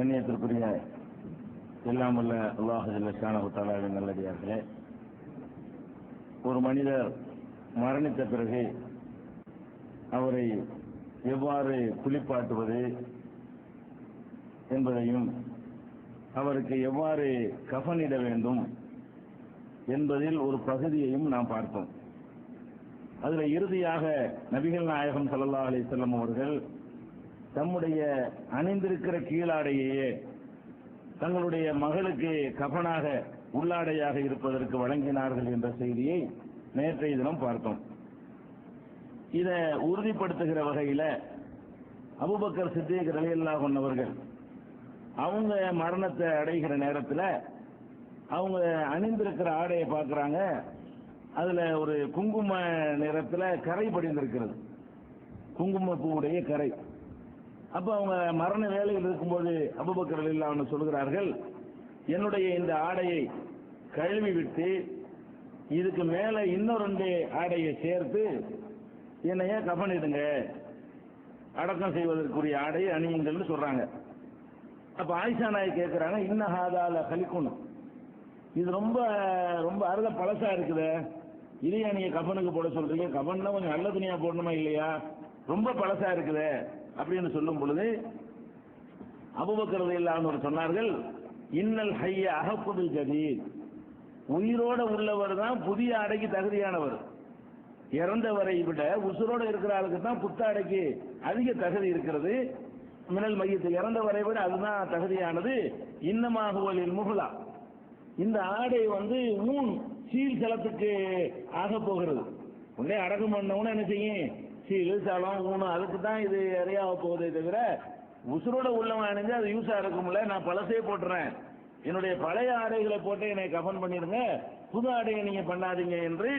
கண்ணியத்திற்குரிய எல்லாம் வல்ல அல்லாஹ் ஜல்ல ஷானஹு தஆலாவின் நல்லடியார்களே, ஒரு மனிதர் மரணித்த பிறகு அவரை எவ்வாறு குளிப்பாட்டுவது என்பதையும் அவருக்கு எவ்வாறு கஃனிட வேண்டும் என்பதில் ஒரு பகுதியையும் நாம் பார்த்தோம். அதில் இறுதியாக நபிகள் நாயகம் ஸல்லல்லாஹு அலைஹி வஸல்லம் அவர்கள் தம்முடைய அணிந்திருக்கிற கீழாடையே தங்களுடைய மகளுக்கு கஃனாக உள்ளாடையாக இருப்பதற்கு வழங்கினார்கள் என்ற செய்தியை நேற்றைய தினம் பார்த்தோம். இதை உறுதிப்படுத்துகிற வகையில் அபூபக்கர் சித்தீக் ரலியல்லாஹு அன்ஹு அவர்கள் அவங்க மரணத்தை அடைகிற நேரத்தில் அவங்க அணிந்திருக்கிற ஆடையை பார்க்குறாங்க. அதில் ஒரு குங்கும நிறத்தில் கரை படிந்திருக்கிறது, குங்குமப்பூவுடைய கரை. அப்போ அவங்க மரண வேலையில் இருக்கும்போது அபூபக்கர் ரலியல்லாஹு அன்ஹு சொல்கிறார்கள், என்னுடைய இந்த ஆடையை கழுவி விட்டு இதுக்கு மேலே இன்னும் 2 ஆடையை சேர்த்து என்னைய கஃனிடுங்க, அடக்கம் செய்வதற்குரிய ஆடையை அணியுங்கள்னு சொல்றாங்க. அப்ப ஆயிஷா நாய் கேட்கிறாங்க, இன்னஹாதால கலிக்குன், இது ரொம்ப ரொம்ப அருத பழசா இருக்குது, இதையா நீங்க கஃனுக்கு போட சொல்றீங்க? கஃன்னா கொஞ்சம் நல்ல துணியா போடணுமா இல்லையா? ரொம்ப பழசா இருக்குது அப்படின்னு சொல்லும் பொழுது அபூபக்கர் ரலியல்லாஹு அன்ஹு சொன்னார்கள், இன்னல் ஹய்ய அஹப்பு பில் ஜதீத், உயிரோட உள்ளவர் தான் புதிய ஆடைக்கு தகுதியானவர். இறந்தவரை விட உசுரோட இருக்கிற ஆளுக்கு தான் புத்தாடைக்கு அதிக தகுதி இருக்கிறது. மினல் மையத்து, இறந்தவரை விட அதுதான் தகுதியானது. இன்னமாகுவலில் முகுலா, இந்த ஆடை ஊன் சீல் சலத்துக்கு ஆக போகிறது. உடனே அடக்கம் பண்ணவன என்ன செய்யும்? சீல் சலம் ஊனு, அதுக்கு தான் இது நிறையாக போகுதே தவிர உசுரோட உள்ளவன் அணிஞ்சு அது யூஸா இருக்கும்ல. நான் பழசே போட்டுறேன், என்னுடைய பழைய ஆடைகளை போட்டு என்னை கஃன் பண்ணிருங்க, புது ஆடையை நீங்க பண்ணாதீங்க என்று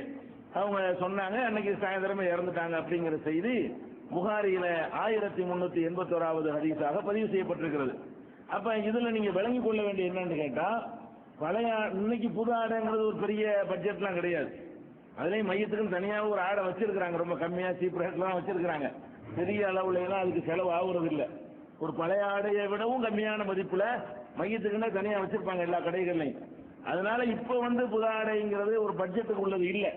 அவங்க சொன்னாங்க. அன்னைக்கு சாயந்தரமே இறந்துட்டாங்க அப்படிங்கிற செய்தி புகாரியில 1381வது ஹதீஸாக பதிவு செய்யப்பட்டிருக்கிறது. அப்ப இதுல நீங்க விளங்கிக் கொள்ள வேண்டிய என்னன்னு கேட்டா, பழைய இன்னைக்கு புது ஆடைங்கிறது ஒரு பெரிய பட்ஜெட்லாம் கிடையாது. அதுலேயும் மையத்துக்குன்னு தனியாக ஒரு ஆடை வச்சிருக்கிறாங்க, ரொம்ப கம்மியா சீப் ரேட்லாம் வச்சிருக்கிறாங்க. பெரிய அளவுல எல்லாம் அதுக்கு செலவு ஆகுறது இல்லை. ஒரு பழைய ஆடையை விடவும் கம்மியான மதிப்புல மையத்துக்குன்னா தனியா வச்சிருப்பாங்க எல்லா கடைகள்லையும். அதனால இப்ப புது ஆடைங்கிறது ஒரு பட்ஜெட்டுக்கு உள்ளது இல்லை.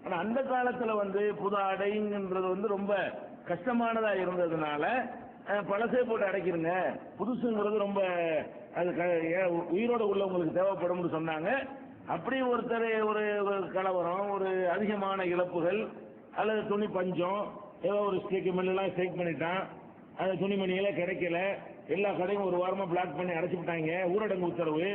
ஆனா அந்த காலத்துல புது ஆடைங்கிறது ரொம்ப கஷ்டமானதா இருந்ததுனால பழசே போட்டு அடைக்கிறங்க, புதுசுங்கிறது ரொம்ப அது உயிரோட உள்ளவங்களுக்கு தேவைப்படும் சொன்னாங்க. அப்படி ஒருத்தர் ஒரு கலவரம், ஒரு அதிகமான இழப்புகள் அல்லது துணி பஞ்சம், ஏதோ ஒரு ஸ்டேக் மில்லாம் ஸ்ட்ரைக் பண்ணிட்டான், அந்த துணிமணிகளே கிடைக்கல, எல்லா கடையும் ஒரு வாரமா பிளாக் பண்ணி அடைச்சு விட்டாங்க, ஊரடங்கு உத்தரவு.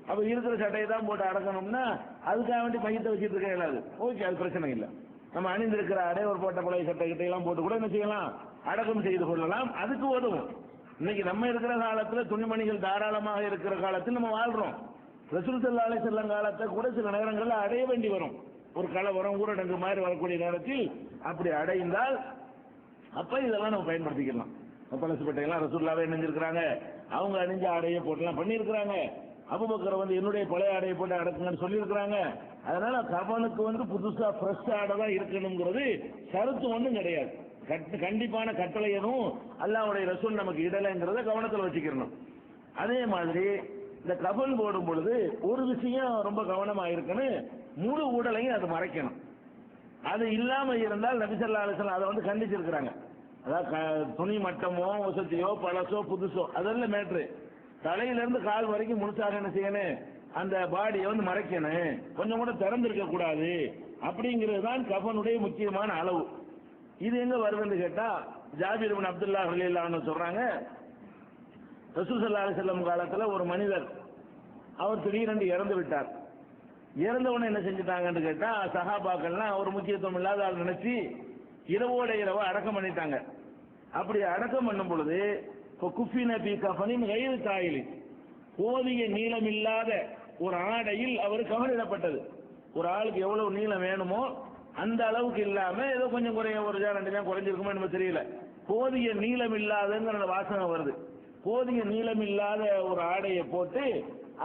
அப்ப இருக்கிற சட்டையை தான் போட்டு அடக்கணும்னா அதுக்காக வேண்டி மையத்தை வச்சுட்டு இருக்க இயலாது. ஓகே, அது பிரச்சனை இல்லை. நம்ம அணிந்திருக்கிற அடை ஒரு போட்ட பழைய சட்டை கிட்டையெல்லாம் போட்டு கூட என்ன செய்யலாம், அடக்கம் செய்து கொள்ளலாம். அதுக்கு உதவும். இன்னைக்கு நம்ம இருக்கிற காலத்துல துணிமணிகள் தாராளமாக இருக்கிற காலத்தில் நம்ம வாழ்றோம். ரசூல் ஸல்லல்லாஹு அலைஹி வஸல்லம் காலத்தை கூட சில நேரங்களில் அடைய வேண்டி வரும். ஒரு கலவரம் ஊரடங்கு மாதிரி வரக்கூடிய நேரத்தில் அப்படி அடைந்தால் அப்ப இதெல்லாம் நம்ம பயன்படுத்திக்கலாம். பழசு பட்டையெல்லாம் ரசூலுல்லாஹ்வே அணிஞ்சிருக்கிறாங்க, அவங்க அணிஞ்ச ஆடையை போட்டுலாம் பண்ணியிருக்கிறாங்க. அபூபக்கர் என்னுடைய பழைய ஆடையை போட்டு அடக்குங்கன்னு சொல்லியிருக்கிறாங்க. அதனால கஃனுக்கு புதுசா ஃப்ரெஷ் ஆடை தான் இருக்கணுங்கிறது கருத்து ஒன்றும் கிடையாது. கண்டிப்பான கட்டளை எதுவும் அல்லாஹ்வுடைய ரசூல் நமக்கு இடலைங்கிறத கவனத்தில் வச்சுக்கிறணும். அதே மாதிரி இந்த கஃன் போடும் பொழுது ஒரு விஷயம் ரொம்ப கவனமா இருக்கணும், முழு உடலையும் அது மறைக்கணும். அது இல்லாம இருந்தால் நபி ஸல்லல்லாஹு அலைஹி வஸல்லம் அதை கண்டிச்சிருக்கிறாங்க. அதாவது துணி மட்டமோ வசதியோ பழசோ புதுசோ அதெல்லாம் மேட்ரு, தலையிலிருந்து கால் வரைக்கும் முழுசாக என்ன செய்யணும், அந்த பாடியை மறைக்கணும், கொஞ்சம் கூட திறந்திருக்க கூடாது. அப்படிங்கிறது தான் கஃனுடைய முக்கியமான அளவு. இது எங்க வருதுன்னு கேட்டா, ஜாபிர் இப்னு அப்துல்லாஹ் ரலியல்லாஹு அன்ஹு சொல்றாங்க, ரசூல் ஸல்லல்லாஹு அலைஹி வஸல்லம் காலத்துல ஒரு மனிதர் அவர் திடீரென்று இறந்து விட்டார். இறந்தவனை என்ன செஞ்சுட்டாங்கன்னு கேட்டா, சஹாபாக்கள்லாம் ஒரு முக்கியத்துவம் இல்லாத ஆள் நினைச்சு இரவோட இரவா அடக்கம் பண்ணிட்டாங்க. அப்படி அடக்கம் பண்ணும் பொழுது குஃபின பி கஃனின் கைரு தாயிலி, போதிய நீளம் இல்லாத ஒரு ஆடையில் அவர் கஃனிடப்பட்டது. ஒரு ஆளுக்கு எவ்வளவு நீளம் வேணுமோ அந்த அளவுக்கு இல்லாம ஏதோ கொஞ்சம் குறைய, ஒரு 2 குறைஞ்சிருக்குமோ எனக்கு தெரியல, போதிய நீளம் இல்லாதங்கிற வாசனை வருது. போதிய நீளம் இல்லாத ஒரு ஆடையை போட்டு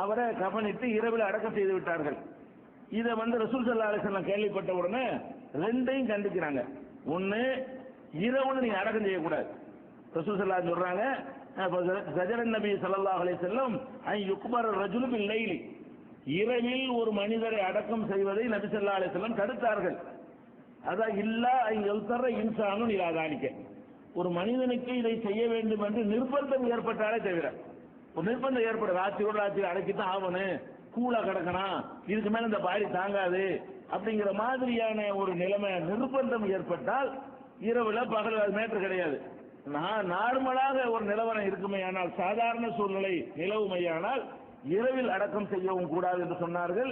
அவரை கஃனிட்டு இரவில் அடக்கம் செய்து விட்டார்கள். இதை ரசூல் ஸல்லல்லாஹு அலைஹி வஸல்லம் கேள்விப்பட்ட உடனே 2ஐயும் கண்டிக்கிறாங்க. ஒன்னு, இரவுன்னு நீங்க அடக்கம் செய்யக்கூடாது. ரசூல் ஸல்லல்லாஹு அலைஹி சொல்றாங்க, ஜஜரன் நபி ஸல்லல்லாஹு அலைஹி வஸல்லம் ஐ யுக்பர் ரஜுலு பில் லைலி, இரவில் ஒரு மனிதரை அடக்கம் செய்வதை நபி ஸல்லல்லாஹு அலைஹி வஸல்லம் தடுத்தார்கள். அதான் இல்லா ஐ யல்தர இன்சானுன் இலா தாலிக, ஒரு மனிதனுக்கு இதை செய்ய வேண்டும் என்று நிர்பந்தம் ஏற்பட்டாலே தவிர, ஒரு நிர்பந்தம் ஏற்படும் ராத்திரி அடக்கித்தான் ஆகணும், கூலா கிடக்கணும், இதுக்கு மேல இந்த பாடி தாங்காது அப்படிங்கிற மாதிரியான ஒரு நிலைமை நிர்பந்தம் ஏற்பட்டால் இரவுல பகல் அது மேற்று கிடையாது. நார்மலாக ஒரு நிலவரம் இருக்குமே ஆனால், சாதாரண சூழ்நிலை நிலவுமையானால் இரவில் அடக்கம் செய்யவும் கூடாது என்று சொன்னார்கள்.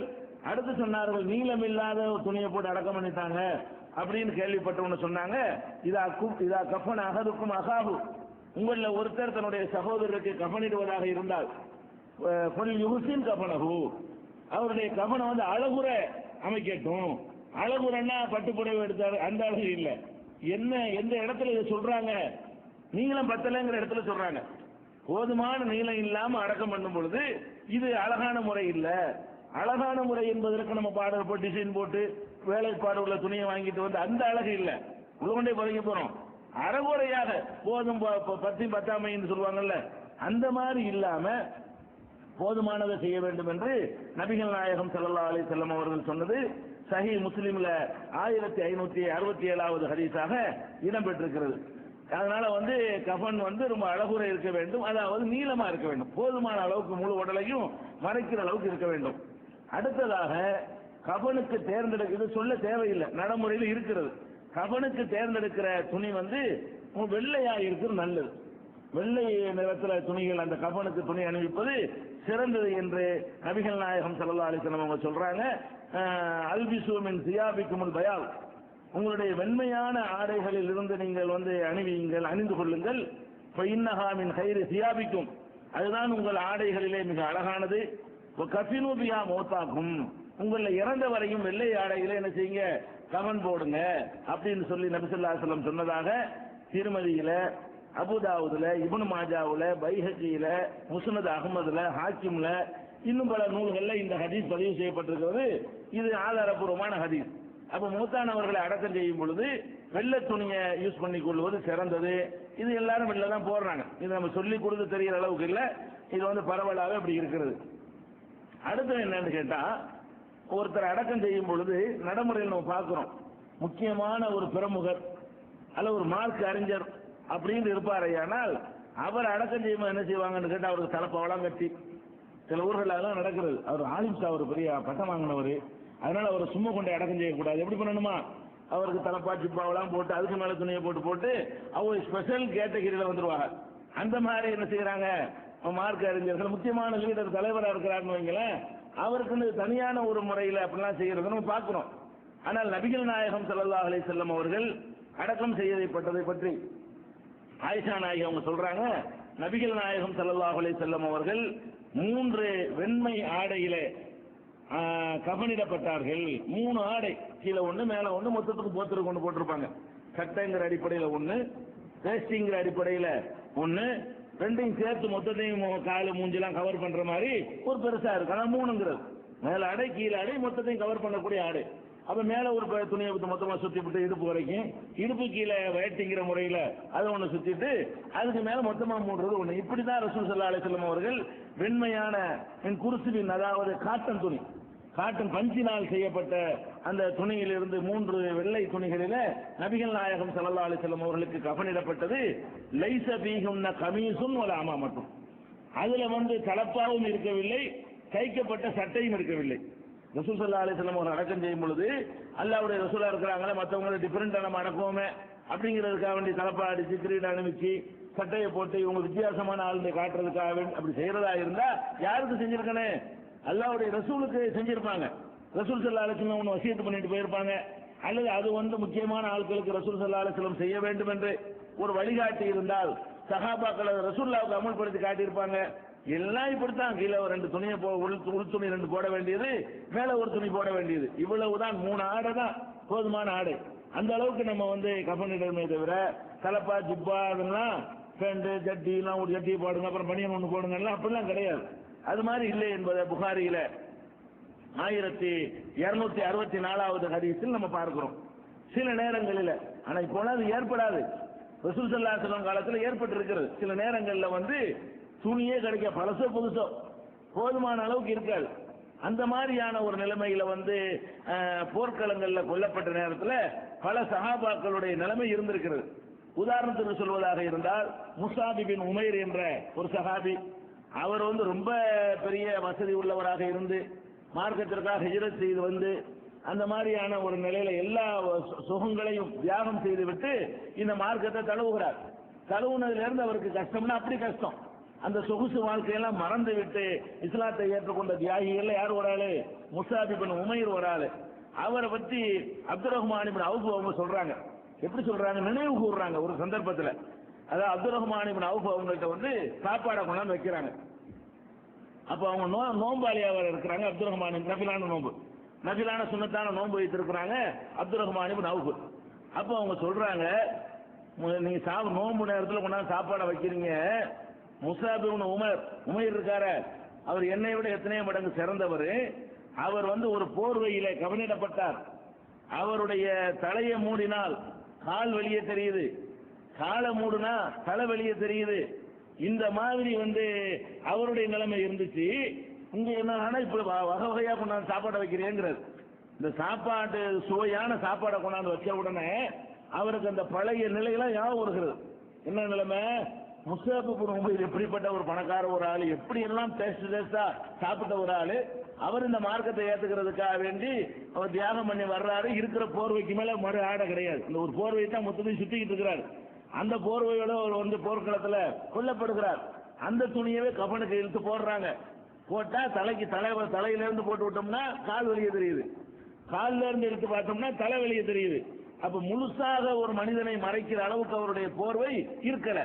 அடுத்து சொன்னார்கள் நீளம் இல்லாத ஒரு துணியை போட்டு அடக்கம் பண்ணிட்டாங்க அப்படின்னு கேள்விப்பட்டவங்க சொன்னாங்க, இதா கஃபன் அகதுக்கும் அகாஹு, உங்கள ஒருத்தர் தன்னுடைய சகோதரருக்கு கஃனிடுவதாக இருந்தால் யுஹ்சின் கஃனஹு, அவருடைய கஃனை வந்து அழகுற அமைக்கட்டும். அழகுறன்னா பட்டுப்புடவை எடுத்தாரு அந்த அழகு இல்ல, என்ன எந்த இடத்துல இதை சொல்றாங்க, நீளம் பத்தலைங்கிற இடத்துல சொல்றாங்க. போதுமான நீளம் இல்லாம அடக்கம் பண்ணும் பொழுது இது அழகான முறை இல்ல. அழகான முறை என்பதற்கு நம்ம பார்டர் போட்டு டிசைன் போட்டு வேலைப்பாடு உள்ள துணியை வாங்கிட்டு வந்து அந்த அழகு இல்ல, உள்ளே பதங்க போறோம். அறகுறையாக போதும் பத்தாமைன்னு சொல்லுவாங்கல்ல, அந்த மாதிரி இல்லாம போதுமானதை செய்ய வேண்டும் என்று நபிகள் நாயகம் ஸல்லல்லாஹு அலைஹி வஸல்லம் அவர்கள் சொன்னது சஹீஹ் முஸ்லிம்ல 1567வது ஹதீஸாக இடம்பெற்றிருக்கிறது. அதனால வந்து கஃன் வந்து ரொம்ப அழகுற இருக்க வேண்டும், அதாவது நீளமா இருக்க வேண்டும், போதுமான அளவுக்கு முழு உடலையும் மறைக்கிற அளவுக்கு இருக்க வேண்டும். அடுத்ததாக கஃனுக்கு தேர்ந்தெடுக்கிறது சொல்ல தேவையில்லை, நடைமுறையில் இருக்கிறது. கஃனுக்கு தேர்ந்தெடுக்கிற துணி வந்து வெள்ளையா இருக்கிறது நல்லது. வெள்ளை நிறத்துல துணிகள் அந்த கஃனுக்கு துணி அணிவிப்பது சிறந்தது என்று நபிகள் நாயகம் ஸல்லல்லாஹு அலைஹி வஸல்லம் அவங்க சொல்றாங்க. அல்பிசு மின் சியாபிக்குமுல் பயால், உங்களுடைய வெண்மையான ஆடைகளில் இருந்து நீங்கள் வந்து அணிவியுங்கள், அணிந்து கொள்ளுங்கள். ஃபஇன்னஹா மின் கைரி சியாபிக்கும், அதுதான் உங்கள் ஆடைகளிலே மிக அழகானது. கஃபினு பிஹா மௌதாக்கும், உங்கள இறந்த வரையும் வெள்ளை ஆடைகளை என்ன செய்யுங்க, கஃன் போடுங்க அப்படின்னு சொல்லி நபி ஸல்லல்லாஹு அலைஹி வஸல்லம் சொன்னதாக திருமதியில, அபுதாவுதுல, இப்னு மாஜாவுல, பைஹக்கியில, முஸ்னத் அஹ்மதுல, ஹாக்கிம்ல, இன்னும் பல நூல்கள்ல இந்த ஹதீஸ் பதிவு செய்யப்பட்டிருக்கிறது. இது ஆதாரபூர்வமான ஹதீஸ். அப்ப மூத்தானவர்களை அடக்கம் செய்யும் பொழுது வெள்ளை துணியை யூஸ் பண்ணி கொள்வது சிறந்தது. இது எல்லாரும் வெள்ளை தான் போடுறாங்க, இது நம்ம சொல்லி கொடுத்து தெரியற அளவுக்கு இல்ல, இது வந்து பரவலாக இப்படி இருக்கிறது. அடுத்து என்னன்னு கேட்டா, ஒருத்தர் அடக்கம் செய்யும் பொழுது நடைமுறையில் நம்ம பார்க்கிறோம், முக்கியமான ஒரு பிரமுகர் அல்ல ஒரு மார்க் அறிஞர் அப்படின்னு இருப்பாரையானால் அவர் அடக்கம் செய்யும் என்ன செய்வாங்கன்னு கேட்டா, அவருக்கு தலைப்பாவெல்லாம் கட்டி, சில ஊர்கள் அதெல்லாம் நடக்கிறது. அவர் ஆலிம்சா, ஒரு பெரிய பட்டம் வாங்கினவர், அதனால அவரை சும்மா கொண்டு அடக்கம் செய்யக்கூடாது. எப்படி பண்ணணுமா, அவருக்கு தலைப்பா சிப்பாவெல்லாம் போட்டு அதுக்கு மேல துணியை போட்டு அவங்க ஸ்பெஷல் கேட்டகிரியில வந்துருவாங்க. அந்த மாதிரி என்ன செய்யறாங்க, மார்க் அறிஞர்கள், முக்கியமான லீடர் தலைவராக இருக்கிறாருன்னு வைங்களேன், அவருக்கு தனியான ஒரு முறையில் அப்படிலாம் செய்யறது நம்ம பார்க்கிறோம். ஆனால் நபிகள் நாயகம் ஸல்லல்லாஹு அலைஹி வஸல்லம் அவர்கள் அடக்கம் செய்யப்பட்டதை பற்றி ஆயிஷா நாயகி அவங்க சொல்றாங்க, நபிகள் நாயகம் ஸல்லல்லாஹு அலைஹி வஸல்லம் அவர்கள் 3 வெண்மை ஆடையிலே கஃனிடப்பட்டார்கள். 3 ஆடை, கீழே ஒண்ணு மேல ஒண்ணு, மொத்தத்துக்கு போத்திருக்கு ஒண்ணு போட்டிருப்பாங்க. சட்டைங்கிற அடிப்படையில ஒண்ணு, வேஷ்டிங்கிற அடிப்படையில ஒண்ணு, ரெண்டையும் சேர்த்து மொத்தத்தையும் காலு மூஞ்சிலாம் கவர் பண்ற மாதிரி ஒரு பெருசா இருக்கு. அதான் 3ங்கிறது, மேல ஆடை கீழே ஆடை மொத்தத்தையும் கவர் பண்ணக்கூடிய ஆடை. அப்ப மேல ஒரு துணியை மொத்தமா சுத்தி விட்டு இடுப்பு வரைக்கும், இடுப்பு கீழே வேட்டிங்கிற முறையில அதை ஒண்ணு சுத்திட்டு அதுக்கு மேல மொத்தமா மூடுறது ஒண்ணு. இப்படிதான் ரசூல் ஸல்லல்லாஹு அலைஹி வஸல்லம் அவர்கள் வெண்மையான குருசுவின், அதாவது காட்டன் துணி, காட்டன் பஞ்சினால் செய்யப்பட்ட அந்த துணியிலிருந்து 3 வெள்ளை துணிகளில நபிகள் நாயகம் ஸல்லல்லாஹு அலைஹி வஸல்லம் அவர்களுக்கு கஃனிடப்பட்டது. லைஸ ஃபீஹுன்ன கமீஸுன் வலா அமாமத்துன், அதுல வந்து தலப்பாவும் இருக்கவில்லை, தைக்கப்பட்ட சட்டையும் இருக்கவில்லை. ரசூல் ஸல்லல்லாஹு அலைஹி வஸல்லம் அவர்கள் அடக்கம் செய்யும் பொழுது அல்லாஹ்வுடைய ரசூலா இருக்கிறாங்களே, மற்றவங்களை டிஃபரெண்டா நம்ம அடக்குவோமே அப்படிங்கிறதுக்காக வேண்டி தலப்பா அடிச்சு கிரீட அணிவிச்சு சட்டையை போட்டு இவங்க வித்தியாசமான ஆளுநரை காட்டுறதுக்காக வேண்டி அப்படி செய்யறதா இருந்தா யாருக்கு செஞ்சிருக்கணும், அல்லாஹ்வுடைய ரசூலுக்கு செஞ்சிருப்பாங்க. ரசூல் ஸல்லல்லாஹு அலைஹி வஸல்லம் ஒன்று வசியத்து பண்ணிட்டு போயிருப்பாங்க, அல்லது அது வந்து முக்கியமான ஆட்களுக்கு ரசூல் ஸல்லல்லாஹு அலைஹி வஸல்லம் செய்ய வேண்டும் என்று ஒரு வழிகாட்டி இருந்தால் சஹாபாக்கள் ரசூலுல்லாஹ்வுக்கு அமல்படுத்தி காட்டியிருப்பாங்க. எல்லாம் இப்படித்தான், கீழே 2 துணியை உள் துணி 2 போட வேண்டியது, மேல ஒரு துணி போட வேண்டியது, இவ்வளவுதான். 3 ஆடை தான் போதுமான ஆடை. அந்த அளவுக்கு நம்ம வந்து கஃனிடமே தவிர தலப்பா ஜிப்பா அதெல்லாம் பேண்ட் ஜட்டி எல்லாம் ஒரு ஜட்டி போடுங்க அப்புறம் பனியன் ஒன்று போடுங்க அப்படிலாம் கிடையாது. அது மாதிரி இல்லை என்பதை புகாரியில 1264வது ஹதீஸில் நம்ம பார்க்கிறோம். சில நேரங்களில், ஆனா இப்போலாம் அது ஏற்படாது, ரசூல் ஸல்லல்லாஹு அலைஹி வஸல்லம் காலத்தில் ஏற்பட்டு இருக்கிறது. சில நேரங்களில் வந்து துணியே கிடைக்க பழசோ புதுசோ போதுமான அளவுக்கு இருக்காது. அந்த மாதிரியான ஒரு நிலைமையில வந்து போர்க்களங்களில் கொல்லப்பட்ட நேரத்தில் பல சஹாபாக்களுடைய நிலைமை இருந்திருக்கிறது. உதாரணத்துக்கு சொல்வதாக இருந்தால் முஸாப் பின் உமைர் என்ற ஒரு சஹாபி, அவர் வந்து ரொம்ப பெரிய வசதி உள்ளவராக இருந்து மார்க்கத்திற்காக ஹிஜ்ரத் செய்து வந்து அந்த மாதிரியான ஒரு நிலையில எல்லா சுகங்களையும் தியாகம் செய்து விட்டு இந்த மார்க்கத்தை தழுவுகிறார். தழுவுனதுல இருந்து அவருக்கு கஷ்டம்னா அப்படி கஷ்டம். அந்த சொகுசு வாழ்க்கையெல்லாம் மறந்து விட்டு இஸ்லாத்தை ஏற்றுக்கொண்ட தியாகிகள் யார் ஒரு ஆளு? முஸாப் பின் உமைர் ஒரு ஆளு. அவரை பற்றி அப்துர் ரஹ்மான் இப்னு அவுஃப் அவங்க சொல்றாங்க. எப்படி சொல்றாங்க? நினைவு கூறுறாங்க ஒரு சந்தர்ப்பத்தில். அதாவது அப்துர் ரஹ்மான் இப்னு அவுஃப் அவங்கள்ட்ட வந்து சாப்பாடை கொண்டாந்து வைக்கிறாங்க. அப்போ அவங்க நோம்பாளியாக இருக்கிறாங்க. அப்துர் ரஹ்மான் நபிலான நோம்பு, நபிலான சுன்னத்தான நோன்பு வைத்திருக்கிறாங்க அப்துர் ரஹ்மான் இப்னு அவுஃப். அப்போ அவங்க சொல்றாங்க, நீங்க நோம்பு நேரத்தில் கொண்டாந்து சாப்பாடை வைக்கிறீங்க, முஸாப் இப்னு உமைர் இருக்காரு, அவர் என்னை விட எத்தனையோ மடங்கு சிறந்தவர். அவர் வந்து ஒரு போர்வையில கவனிடப்பட்டார். அவருடைய தலையை மூடினால் கால் வெளியே தெரியுது, காலை மூடினா தலை வெளியே தெரியுது. இந்த மாதிரி வந்து அவருடைய நிலைமை இருந்துச்சு. இங்க என்ன இப்ப வகை வகையா கொண்டாந்து சாப்பாடை வைக்கிறேங்கிறது. இந்த சாப்பாட்டு சுவையான சாப்பாடை கொண்டாந்து வச்ச உடனே அவருக்கு அந்த பழைய நிலையெல்லாம் ஞாபகம் வருகிறது. என்ன நிலைமை? முஸாப் இப்னு உமைர் எப்படிப்பட்ட ஒரு பணக்கார ஒரு ஆளு, எப்படி எல்லாம் டேஸ்டா சாப்பிட்ட ஒரு ஆளு, அவர் இந்த மார்க்கத்தை ஏத்துக்கிறதுக்காக வேண்டி அவர் தியாகம் பண்ணி வர்றாரு. இருக்கிற போர்வைக்கு மேல மறு ஆடை கிடையாது. இந்த ஒரு போர்வை தான் மொத்தத்தையும் சுத்திக்கிட்டு இருக்கிறார். அந்த போர்வையோட அவர் வந்து போர்க்களத்துல கொல்லப்படுகிறார். அந்த துணியவே கஃனுக்கு இழுத்து போடுறாங்க. போட்டா தலையில இருந்து போட்டு விட்டோம்னா கால் வெளியே தெரியுது, காலில இருந்து எடுத்து பார்த்தோம்னா தலை வெளியே தெரியுது. அப்ப முழுசாக ஒரு மனிதனை மறைக்கிற அளவுக்கு அவருடைய போர்வை இருக்கல.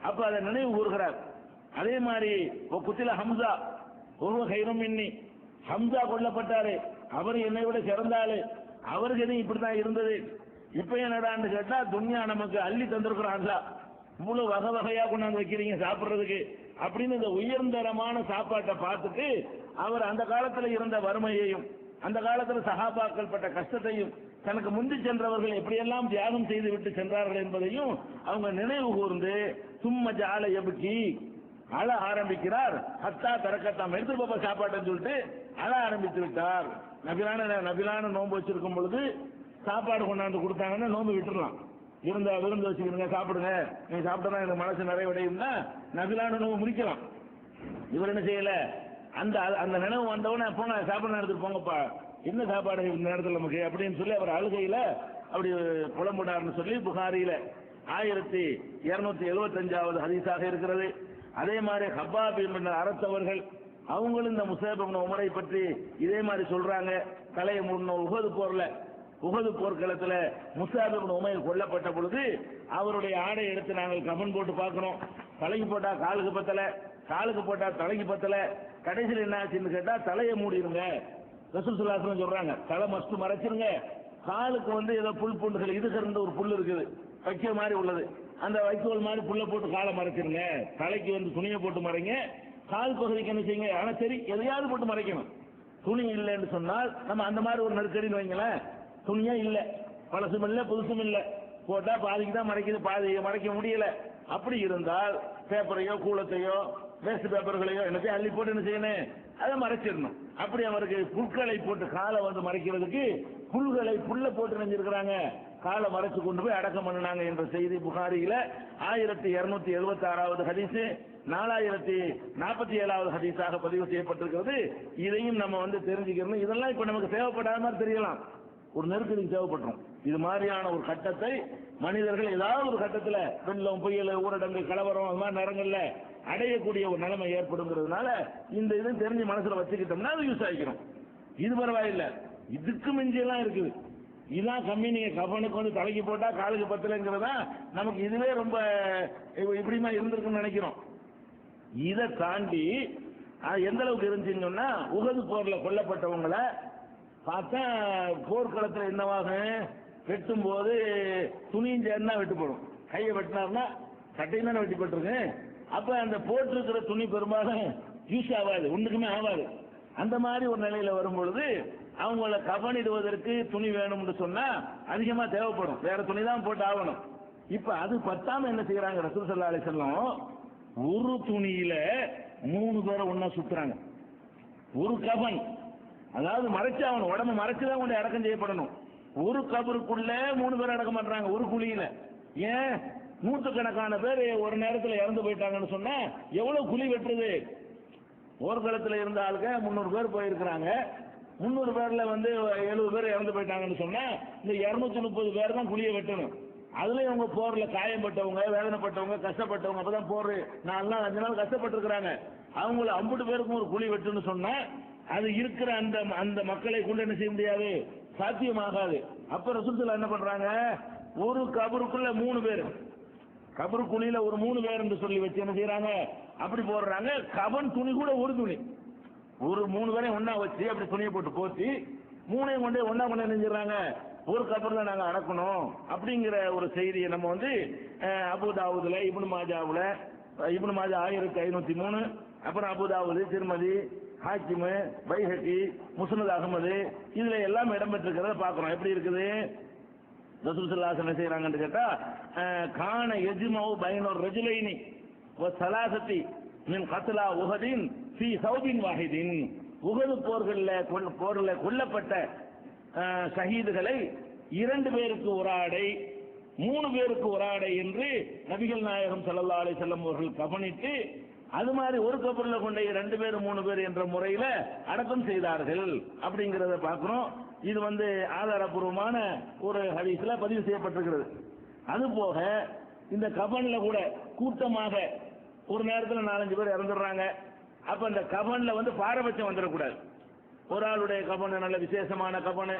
அப்ப அதை நினைவு கூறுகிறார். அதே மாதிரி குத்தில ஹம்சா ஒரு கைரும் இன்னி, ஹம்சா கொல்லப்பட்டாரு, அவர் என்னை விட சிறந்தாரு, அவருக்கு எதுவும் இப்படிதான் இருந்தது. இப்ப என்னடான்னு கேட்டா துன்யா நமக்கு அள்ளி தந்திருக்கிறான்ல, இவ்வளவு வகை வகையா கொண்டாந்து வைக்கிறீங்க சாப்பிடுறதுக்கு அப்படின்னு இந்த உயர்ந்தரமான சாப்பாட்டை பார்த்துட்டு அவர் அந்த காலத்துல இருந்த வறுமையையும் அந்த காலத்துல சஹாபாக்கள் பட்ட கஷ்டத்தையும் தனக்கு முந்தி சென்றவர்கள் எப்படியெல்லாம் தியாகம் செய்து விட்டு சென்றார்கள் என்பதையும் அவங்க நினைவு கூர்ந்து சும்ம ஜால எபுக்கி அழ ஆரம்பிக்கிறார். ஹத்தா தரக்கத்தாம் எடுத்து பாப்பா சாப்பாட்டுன்னு சொல்லிட்டு அழ ஆரம்பித்து விட்டார். நபிலான நோன்பு வச்சிருக்கும் பொழுது சாப்பாடு கொண்டாந்து கொடுத்தாங்கன்னா நோன்பு விட்டுடலாம். விருந்து வச்சுக்கிறீங்க, சாப்பிடுங்க, நீங்க சாப்பிட்டா எனக்கு மனசு நிறைவடையும்னா நபிலான நோன்பு முடிக்கலாம். இவர் என்ன செய்யல, அந்த அந்த நினைவு வந்தவொடனே போன சாப்பாடு நேரத்துக்கு போங்கப்பா, என்ன சாப்பாடு இந்த நேரத்தில் நமக்கு அப்படின்னு சொல்லி அவர் அழுகையில அப்படி புலம்புடார்னு சொல்லி புகாரியில 1275வது ஹதீஸாக இருக்கிறது. அதே மாதிரி ஹப்பாப் என்ற அரசவர்கள் அவங்களும் இந்த முஸாப் இப்னு உமரை பற்றி இதே மாதிரி சொல்றாங்க. தலையை மூடின உஹது போர்க்களத்துல முஸாப் இப்னு உமைர் கொல்லப்பட்ட பொழுது அவருடைய ஆடை எடுத்து நாங்கள் கஃன் போட்டு பார்க்கிறோம். தலைக்கு போட்டா காலுக்கு பத்தல, காலுக்கு போட்டா தலைக்கு பத்தல. கடைசியில் என்ன ஆச்சுன்னு கேட்டா தலையை மூடிடுங்க. ரசூல் ஸல்லல்லாஹு அலைஹி வஸல்லம் சொல்றாங்க, தலை மஸ்ட் மறைச்சிருங்க. காலுக்கு வந்து ஏதோ புல் பூண்டுகள் இது சேர்ந்த ஒரு புல் இருக்குது, வைக்கோல் மாதிரி உள்ளது, அந்த வைக்கோல் மாதிரி புல்லை போட்டு காலை மறைச்சிருங்க. தலைக்கு வந்து துணியை போட்டு மறைங்க, கால் பகுதிக்கு என்ன செய்யுங்க, ஆனா சரி எதையாவது போட்டு மறைக்கணும். துணி இல்லைன்னு சொன்னால் நம்ம அந்த மாதிரி ஒரு நெருக்கடின்னு வைங்களேன், துணியே இல்லை, பழசும் இல்லை புதுசும் இல்லை, போட்டா பாதிக்கு தான் மறைக்குது, பாதி மறைக்க முடியல. அப்படி இருந்தால் பேப்பரையோ கூலத்தையோ வேஸ்ட் பேப்பர்களையோ என்னத்தையும் அள்ளி போட்டு என்ன செய்யணும், அதை மறைச்சிடணும். அப்படி அவருக்கு புல்களை போட்டு காலை வந்து மறைக்கிறதுக்கு புல்லை போட்டு நினைஞ்சிருக்கிறாங்க, காலை மறைச்சு கொண்டு போய் அடக்கம் பண்ணினாங்க என்ற செய்தி புகாரியில 1276வது ஹதீஸ், 4047வது ஹதீஸாக பதிவு செய்யப்பட்டிருக்கிறது. இதையும் நம்ம வந்து தெரிஞ்சுக்கணும். இதெல்லாம் இப்ப நமக்கு தேவைப்படாத மாதிரி தெரியலாம், ஒரு நெருக்கடிக்கு தேவைப்பட்டோம். இது மாதிரியான ஒரு கட்டத்தை மனிதர்கள் ஏதாவது ஒரு கட்டத்தில் வெள்ளம் புயல் ஊரடங்கு கலவரம் அது மாதிரி நேரங்கள்ல அடையக்கூடிய ஒரு நிலைமை ஏற்படுங்கிறதுனால இந்த இது தெரிஞ்சு மனசுல வச்சுக்கிட்டோம்னா அது யூஸ் ஆகிக்கிறோம். இது பரவாயில்லை, இதுக்கு மிஞ்சியெல்லாம் இருக்குது. இதுதான் கம்மி. நீங்க கஃனுக்கு வந்து தலைக்கு போட்டா காலுக்கு பத்தலைங்கிறதா நமக்கு இதுவே ரொம்ப இப்படிமா இருந்திருக்குன்னு நினைக்கிறோம். இதை தாண்டி எந்த அளவுக்கு இருந்துச்சுன்னு சொன்னா உஹது போர்ல கொல்லப்பட்டவங்களை பார்த்தா போர்க்களத்தில் என்னவாகும், வெட்டும் போது துணியும் சேர்ந்தா வெட்டுப்படும். கையை வெட்டினார்னா சட்டையும் தானே வெட்டிப்பட்டிருக்கு. அப்ப அந்த போட்டிருக்கிற துணி பெரும்பாலும் யூஸ் ஆகாது, ஒன்றுக்குமே ஆகாது. அந்த மாதிரி ஒரு நிலையில வரும் பொழுது அவங்கள கஃனிடுவதற்கு துணி வேணும்னு சொன்னா அதிகமா தேவைப்படும், வேற துணி தான் போட்டு ஆகணும். இப்ப அது பத்தாம என்ன செய்யறாங்க ரசூல் ஸல்லல்லாஹு அலைஹி வஸல்லம், ஒரு துணியில 3 பேரை ஒண்ணா சுத்துறாங்க. ஒரு கபன், அதாவது மறைச்சு அவன் உடம்பு மறைச்சுதான் கொண்டு அடக்கம் செய்யப்படணும். ஒரு கபருக்குள்ள 3 பேர் அடக்கம் பண்றாங்க ஒரு குழியில. ஏன்? நூற்றுக்கணக்கான பேர் ஒரு நேரத்தில் இறந்து போயிட்டாங்கன்னு சொன்னா எவ்வளவு குழி வெட்டுறது? போர்க்களத்தில் இருந்த ஆளுங்க 300 பேர் போயிருக்கிறாங்க. 300 பேர்ல 70 பேர் இறந்து போயிட்டாங்கன்னு சொன்னா இந்த 230 பேர் தான் குழியை வெட்டணும். அதுலயும் அவங்க போர்ல காயப்பட்டவங்க, வேதனைப்பட்டவங்க, கஷ்டப்பட்டவங்க, அப்பதான் போர் 4 நாள் 5 நாள் கஷ்டப்பட்டு இருக்கிறாங்க. அவங்கள 50 பேருக்கும் ஒரு குழி வெட்டுன்னு சொன்னா அது இருக்கிற அந்த மக்களை கொண்டு என்ன செய்ய முடியாது, சாத்தியமாகாது. அப்ப ரசூல் ஸல்லல்லாஹு என்ன பண்றாங்க, ஒரு கபருக்குள்ள 3 பேர், கபரு குழியில ஒரு 3 பேர் என்று சொல்லி வச்சு என்ன செய்யறாங்க, அப்படி போடுறாங்க. கபன் துணி கூட ஒரு துணி, ஒரு 3 பேரையும் ஒன்னா வச்சு அப்படி துணியை போட்டு போத்தி 3ஐயும் கொண்டு ஒன்னா கொண்டு நினைஞ்சிடறாங்க. ஒரு கபர்ல நாங்க அடக்கணும் அப்படிங்கிற ஒரு செய்தியை நம்ம அபூ தாவூதுல, இப்னு மாஜாவுல, இப்னு மாஜா 1503, அப்புறம் அபூ தாவூது, திர்மதி, ஹாக்கிம், பைஹகி, முஸ்னத் அஹ்மது, இதுல எல்லாம் இடம்பெற்றிருக்கிறத பாக்குறோம். எப்படி இருக்குது? ரசூல் ஸல்லல்லாஹு அலைஹி வஸல்லம் செய்றாங்கன்னு கேட்டா, கான யஜ்மஉ பைனர் ரஜுலைனி வ ஸலாஸதி மின் கத்லா உஹதின் ஃபீ ஸௌபின் வாஹிதின். உஹது போர்ல கொல்லப்பட்ட ஷஹீதுகளை 2 பேருக்கு ஒரு ஆடை, 3 பேருக்கு ஒரு ஆடை என்று நபிகள் நாயகம் ஸல்லல்லாஹு அலைஹி வஸல்லம் அவர்கள் கவனித்து அது மாதிரி ஒரு கபர்ல கொண்ட 2 பேர் 3 பேர் என்ற முறையில அடக்கம் செய்தார்கள் அப்படிங்கறத பார்க்கிறோம். இது ஆதாரபூர்வமான ஒரு ஹதீஸ்ல பதிவு செய்யப்பட்டிருக்கிறது. அது போக இந்த கபன்ல கூட கூட்டமாக ஒரு நேரத்தில் 4-5 பேர் இறந்துடுறாங்க. அப்ப இந்த கபன்ல பாரபட்சம் வந்துடக்கூடாது. ஒரு ஆளுடைய கபன் நல்ல விசேஷமான கபன்,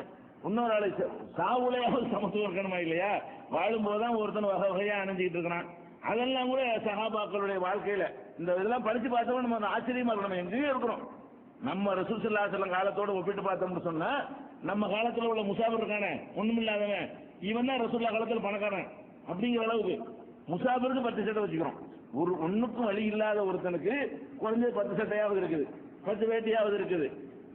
இன்னொரு ஆளு சாவுலையாவது சமத்துவம் இருக்கணுமா இல்லையா? வாழும்போதுதான் ஒருத்தன் வகை வகையா அணிஞ்சிட்டு இருக்கிறான். அதெல்லாம் கூட சஹாபாக்களுடைய வாழ்க்கையில இந்த இதெல்லாம் படிச்சு பார்த்தோம் நம்ம ஆச்சரியமா இருக்கணும். நம்ம எங்கேயும் இருக்கிறோம். நம்ம ரசூல் ஸல்லல்லாஹு அலைஹி வஸல்லம் காலத்தோட ஒப்பிட்டு பார்த்தோம்னு சொன்னா நம்ம காலத்துல உள்ள முசாபிர் இருக்கானே ஒண்ணுமில்லாதவன், இவன் தான் ரசூலுல்லாஹ் காலத்துல பணக்காரன் அப்படிங்கிற அளவுக்கு முசாபிருக்கு 10 சட்டை வச்சுக்கிறோம். ஒண்ணுக்கும் வழி இல்லாத ஒருத்தனுக்கு குறைஞ்சது 10 சட்டையாவது இருக்குது, 10 வேட்டியாவது இருக்குது,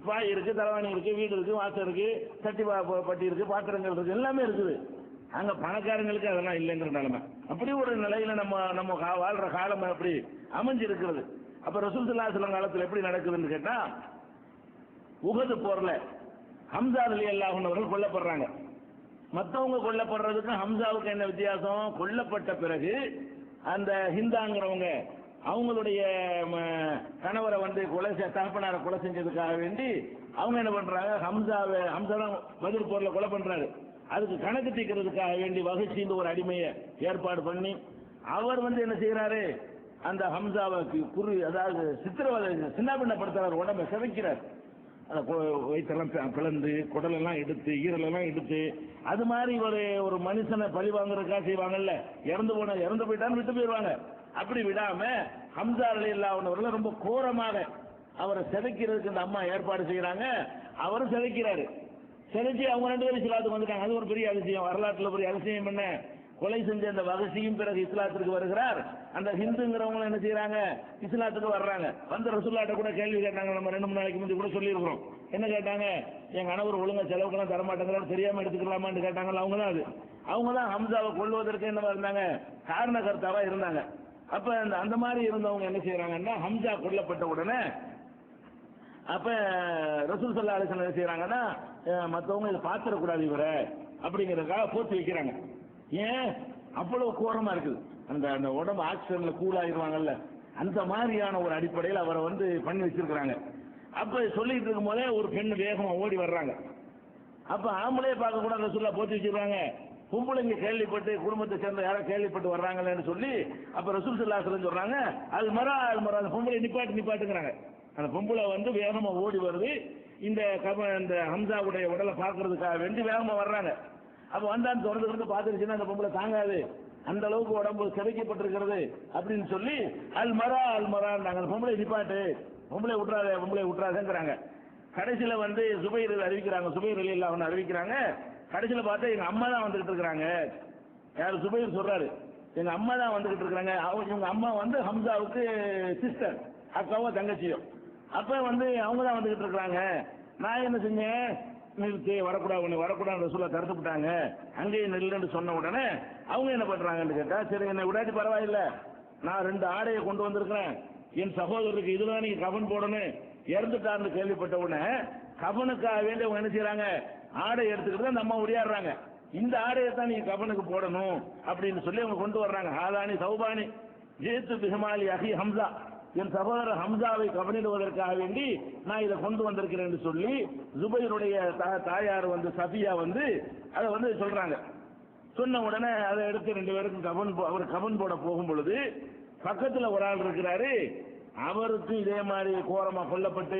வாய் இருக்கு, தலைவாணி இருக்கு, வீடு இருக்கு, வாசல் இருக்கு, சட்டி பட்டி இருக்கு, பாத்திரங்கள் இருக்கு, எல்லாமே இருக்குது. அங்க பணக்காரங்களுக்கு அதெல்லாம் இல்லைங்கிற நிலைமை. அப்படி ஒரு நிலையில நம்ம வாழ்ற காலம் அப்படி அமைஞ்சிருக்கிறது. அப்ப ரசூல் ஸல்லல்லாஹு அலைஹி வஸல்லம் காலத்துல எப்படி நடக்குதுன்னு கேட்டா, உஹது போர்ல ஹம்ஸா ரலியல்லாஹு அன்ஹு அவர்கள் கொல்லப்படுறாங்க. மற்றவங்க கொல்லப்படுறதுக்கு ஹம்சாவுக்கு என்ன வித்தியாசம்? கொல்லப்பட்ட பிறகு அந்த ஹிந்தாங்கிறவங்க அவங்களுடைய கணவரை தகப்பனாரை கொலை செஞ்சதுக்காக வேண்டி அவங்க என்ன பண்றாங்க, ஹம்சா தான் பதில் போர்ல கொலை பண்றாரு. அதுக்கு கணக்கு தீர்க்கிறதுக்காக வேண்டி வகுச்சின்னு ஒரு அடிமையை ஏற்பாடு பண்ணி அவர் என்ன செய்யறாரு, அந்த ஹம்சாவை அதாவது சித்திரவதை சின்னாபின்னப்படுத்துறாரு, உடம்பை சிதைக்கிறார். வயிற்றெல்லாம் பிளந்து குடலெல்லாம் எடுத்து ஈரலெல்லாம் எடுத்து அது மாதிரி ஒரு மனுஷனை பழி வாங்குறதுக்காக செய்வாங்கல்ல, இறந்து போயிட்டான்னு விட்டு போயிடுவாங்க. அப்படி விடாம ஹம்சா ரலியல்லாஹு அன்ஹு அவர்கள் ரொம்ப கோரமாக அவரை சிதைக்கிறதுக்கு இந்த அம்மா ஏற்பாடு செய்யறாங்க. அவரும் சிதைக்கிறாரு. சிதைச்சு அவங்க 2 பேரும் இஸ்லாத்துக்கு வந்துட்டாங்க. அது ஒரு பெரிய அதிசயம், வரலாற்றுல பெரிய அதிசயம். என்ன கொலை செஞ்ச அந்த வகசியும் பிறகு இஸ்லாத்திற்கு வருகிறார். அந்த ஹிந்துங்கிறவங்க என்ன செய்யறாங்க, இஸ்லாத்துக்கு வர்றாங்க. ரசூலுல்லாஹ்ட்ட கூட கேள்வி கேட்டாங்க. நம்ம 2-3 நாளைக்கு முந்தைய கூட சொல்லியிருக்கிறோம். என்ன கேட்டாங்க, என் கணவர் ஒழுங்கா செலவுக்கெல்லாம் தரமாட்டேங்கிறாரு, தெரியாம எடுத்துக்கலாமான்னு கேட்டாங்கல்ல. அவங்க தான் ஹம்சாவை கொல்வதற்கு என்னவா இருந்தாங்க, காரணகர்த்தாவா இருந்தாங்க. அப்ப அந்த மாதிரி இருந்தவங்க என்ன செய்யறாங்கன்னா, ஹம்சா கொல்லப்பட்ட உடனே அப்ப ரசூல் ஸல்லல்லாஹு அலைஹி வஸல்லம் என்ன செய்யறாங்கன்னா, மற்றவங்க இதை பார்த்துடக்கூடாது இவரை அப்படிங்கிறதுக்காக போட்டு வைக்கிறாங்க. ஏன்? அவ்வளவு கோரமா இருக்குது. அந்த உடம்பு ஆக்சிஜன்ல கூலாயிருவாங்கல்ல, அந்த மாதிரியான ஒரு அடிப்படையில் அவரை பண்ணி வச்சிருக்கிறாங்க. அப்ப சொல்லிட்டு இருக்கும் போதே ஒரு பெண் வேகமா ஓடி வர்றாங்க. அப்ப ஆம்பளையே பார்க்க கூட ரசூலுல்லாஹ் போட்டு வச்சிருக்காங்க. பொம்பளைங்க கேள்விப்பட்டு குடும்பத்தை சேர்ந்த யாரோ கேள்விப்பட்டு வர்றாங்கன்னு சொல்லி அப்ப ரசூல் ஸல்லல்லாஹு அலைஹி வஸல்லம் சொல்றாங்க, அது மரா அந்த பொம்பளை நிப்பாட்டுங்கிறாங்க. அந்த பொம்பளை வேகமா ஓடி வருது. இந்த ஹம்சாவுடைய உடலை பார்க்கறதுக்காக வேண்டி வேகமா வர்றாங்க. அப்ப வந்தான்னு தொடர்ந்து பார்த்துருச்சுன்னா அந்த பொம்பளை தாங்காது, அந்த அளவுக்கு உடம்பு சிதைக்கப்பட்டிருக்கிறது அப்படின்னு சொல்லி அல் மரா அந்த பொம்பளை நிப்பாட்டு, பொம்பளை விட்டுறாதேங்கிறாங்க. கடைசியில சுபைர் அறிவிக்கிறாங்க, சுபைர் ரலியல்லாஹு அன்ஹு அறிவிக்கிறாங்க. கடைசியில பார்த்தா எங்க அம்மா தான் வந்துகிட்டு இருக்கிறாங்க. யாரு? சுபைர் சொல்றாரு, எங்க அம்மா தான் வந்துகிட்டு இருக்கிறாங்க. இவங்க அம்மா ஹம்சாவுக்கு சிஸ்டர், அக்காவோ தங்கச்சியோ. அப்ப அவங்க தான் வந்துகிட்டு இருக்கிறாங்க. நான் என்ன செஞ்சேன், நிறுத்தி வரக்கூடாது, உன்னை வரக்கூடாது ரசூலா தடுத்து விட்டாங்க, அங்கேயே நில்லுன்னு சொன்ன உடனே அவங்க என்ன பண்றாங்கன்னு கேட்டா, சரி என்னை விடாட்டி பரவாயில்ல, நான் 2 ஆடையை கொண்டு வந்திருக்கிறேன், என் சகோதரருக்கு இதுதான் நீங்க கபன் போடணும், இறந்துட்டாருன்னு கேள்விப்பட்ட உடனே கபனுக்காக வேண்டி அவங்க என்ன செய்யறாங்க, ஆடை எடுத்துக்கிட்டு அந்த அம்மா உடையாடுறாங்க, இந்த ஆடையை தான் நீங்க கபனுக்கு போடணும் அப்படின்னு சொல்லி அவங்க கொண்டு வர்றாங்க. ஆதானி சௌபானி ஜேத்து பிஹமாலி அஹி ஹம்சா, என் சகோதரர் ஹம்சாவை கவனிடுவதற்காக வேண்டி நான் இதை கொண்டு வந்திருக்கிறேன் என்று சொல்லி ஜுபைருடைய தாயார் சபியா அதை சொல்றாங்க. சொன்ன உடனே அதை எடுத்து 2 பேருக்கும் அவர் கபன் போட போகும் பொழுது பக்கத்துல ஒரு ஆள் இருக்கிறாரு, அவருக்கும் இதே மாதிரி கோரமா கொல்லப்பட்டு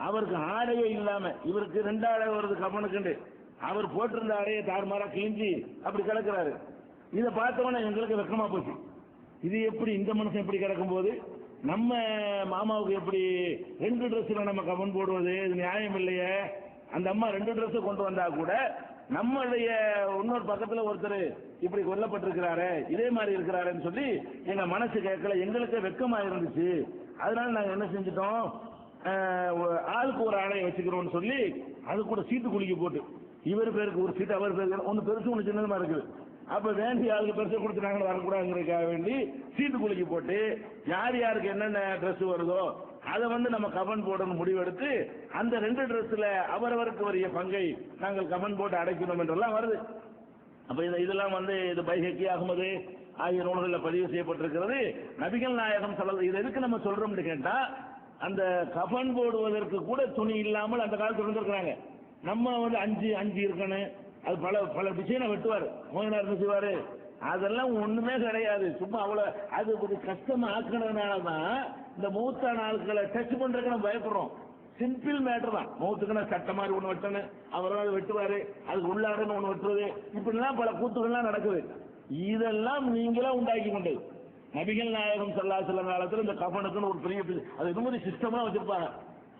அவருக்கு ஆடையே இல்லாம, இவருக்கு 2 ஆடை வருது கபனுக்கு, அவர் போட்டிருந்த ஆடையை தாறுமாறா கிழிஞ்சி அப்படி கிடக்கிறாரு. இதை பார்த்தவொன்னே எங்களுக்கு வெக்கமா போச்சு. இது எப்படி இந்த மனுஷன் எப்படி கிடக்கும் போது நம்ம மாமாவுக்கு எப்படி 2 ட்ரெஸ்ல நம்ம கபன் போடுவது, இது நியாயம் இல்லையே. அந்த அம்மா 2 ட்ரெஸ் கொண்டு வந்தா கூட நம்மளுடைய இன்னொரு பக்கத்துல ஒருத்தர் இப்படி கொல்லப்பட்டிருக்கிறாரு, இதே மாதிரி இருக்கிறாருன்னு சொல்லி எங்க மனசு கேட்கல, எங்களுக்கு வெக்கமா இருந்துச்சு. அதனால நாங்க என்ன செஞ்சிட்டோம், ஆளுக்கு ஒரு ஆடையை வச்சுக்கிறோம்னு சொல்லி அது கூட சீட்டு குலுக்கி போட்டு, இவர் பேருக்கு ஒரு சீட்டு, அவர் பேருக்கு ஒன்னு பெருசு ஒன்று சின்னதுமா இருக்குது, அப்ப வேண்டிய ஆளுக்கு பெருசை கொடுத்துட்டாங்க வரக்கூடாதுங்கிறதுக்காக வேண்டி சீட்டு குலுக்கி போட்டு யார் யாருக்கு என்னென்ன ட்ரெஸ் வருதோ அதை நம்ம கபன் போடணும் முடிவெடுத்து அந்த 2 ட்ரெஸ்ல அவரவருக்கு வரிய பங்கை நாங்கள் கபன் போட்டு அடைக்கணும் என்றெல்லாம் வருது. அப்ப இதெல்லாம் இது பைஹக்கி அகமது ஆகிய நூல்களில் பதிவு செய்யப்பட்டிருக்கிறது. நபிகள் நாயகம் ஸல்லல்லாஹு இது எதுக்கு நம்ம சொல்றோம்னு கேட்டா, அந்த கபன் போடுவதற்கு கூட துணி இல்லாமல் அந்த காலத்துல இருந்திருக்கிறாங்க. நம்ம அஞ்சு இருக்கணும், அது பல டிசைனை வெட்டுவார், மோகனார் என்ன செய்வாரு, அதெல்லாம் ஒண்ணுமே கிடையாது. சும்மா அவ்வளவு அது கொஞ்சம் கஷ்டமா ஆக்கினதுனாலதான் இந்த மௌத்தான ஆட்களை டச் பண்றதுக்கு நம்ம பயப்படுறோம். சிம்பிள் மேட்டர் தான், மௌத்துக்குன்னா சட்ட மாதிரி ஒண்ணு வெட்டணும், அவரால் வெட்டுவாரு, அதுக்கு உள்ளாடன்னு ஒண்ணு வெட்டுறது, இப்படிலாம் பல கூத்துகள்லாம் நடக்குது. இதெல்லாம் நீங்களா உண்டாக்கி கொண்டது. நபிகள் நாயகம் ஸல்லல்லாஹு அலைஹி வஸல்லம் காலத்துல இந்த கஃனுக்குன்னு ஒரு பெரிய அது இது மாதிரி சிஸ்டமா வச்சிருப்பாங்க.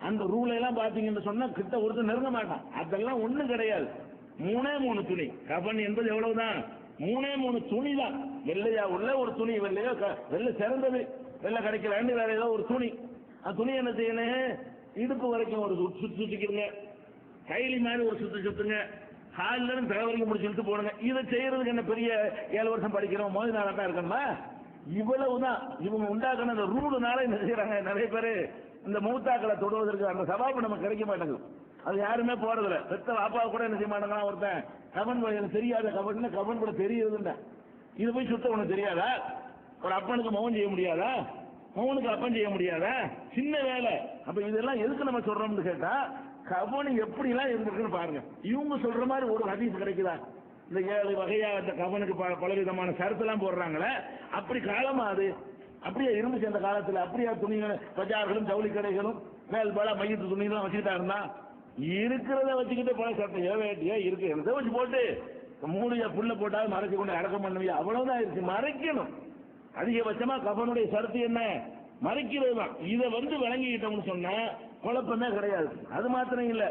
அந்த ரூலை எல்லாம் பாத்தீங்கன்னு சொன்னா கிட்ட ஒருத்தர் நெருங்க மாட்டான். அதெல்லாம் ஒண்ணும் கிடையாது. 3 துணி கஃன் என்பது எவ்வளவுதான், 3 துணி தான். வெள்ளையா உள்ள ஒரு துணி, வெள்ளையோ வெள்ளை சிறந்தது, வெள்ளை கிடைக்கல வேற ஏதோ ஒரு துணி. அந்த துணி என்ன செய்யணும், இடுப்பு வரைக்கும் ஒரு சுத்து சுத்திக்கிறங்க, கைலி மாதிரி ஒரு சுத்துங்க, காலில இருந்து தலை வரைக்கும் முடிச்சு இழுத்து போடுங்க. இதை செய்யறதுக்கு என்ன பெரிய 7 வருஷம் படிக்கிறோம் மோதி நாளா தான் இருக்கணுமா? இவ்வளவுதான் இவங்க உண்டாக்குன அந்த ரூலுனால என்ன செய்யறாங்க, நிறைய பேரு இந்த மூத்தாக்களை தொடுவதற்கு அந்த சவாபு நமக்கு கிடைக்க மாட்டேங்குது. அது யாருமே போறதில்ல. பெத்த பாப்பா கூட என்ன செய்ய மாட்டாங்கன்னா, ஒருத்தன் கபன் தெரியாத கபன் கூட தெரியுதுன்னா இது போய் சுத்த உனக்கு தெரியாதா? ஒரு அப்பனுக்கு மகன் செய்ய முடியாதா? மகனுக்கு அப்பன் செய்ய முடியாதா? சின்ன வேலை. அப்ப இதெல்லாம் எதுக்கு நம்ம சொல்றோம்னு கேட்டா, கபன் எப்படி எல்லாம் இருந்திருக்குன்னு பாருங்க. இவங்க சொல்ற மாதிரி ஒரு ஹதீஸ் கிடைக்குதா? இந்த 7 வகையா அந்த கபனுக்கு பலவிதமான சரத்தெல்லாம் போடுறாங்களே, அப்படி காலமா அது அப்படியே இருந்துச்சு அந்த காலத்துல. அப்படியே துணிகள் பஜார்களும் ஜவுளி கடைகளும் மேல் பல மையத்து துணிகளும் வச்சுக்கிட்டா இருந்தா, இருக்கிறத வச்சுக்கிட்டு பல சட்டை வேட்டியா இருக்கு எதை வச்சு போட்டு மூடிய புல்ல போட்டாலும் மறைச்சு கொண்டு அடக்கம் பண்ணுவீங்க, அவ்வளவுதான் இருக்கு. மறைக்கணும். அதிகபட்சமா கபனுடைய சரத்து என்ன, மறைக்கிறது தான். இதை விளங்கிக்கிட்டோம்னு சொன்னா குழப்பமே கிடையாது. அது மாத்திரம் இல்ல,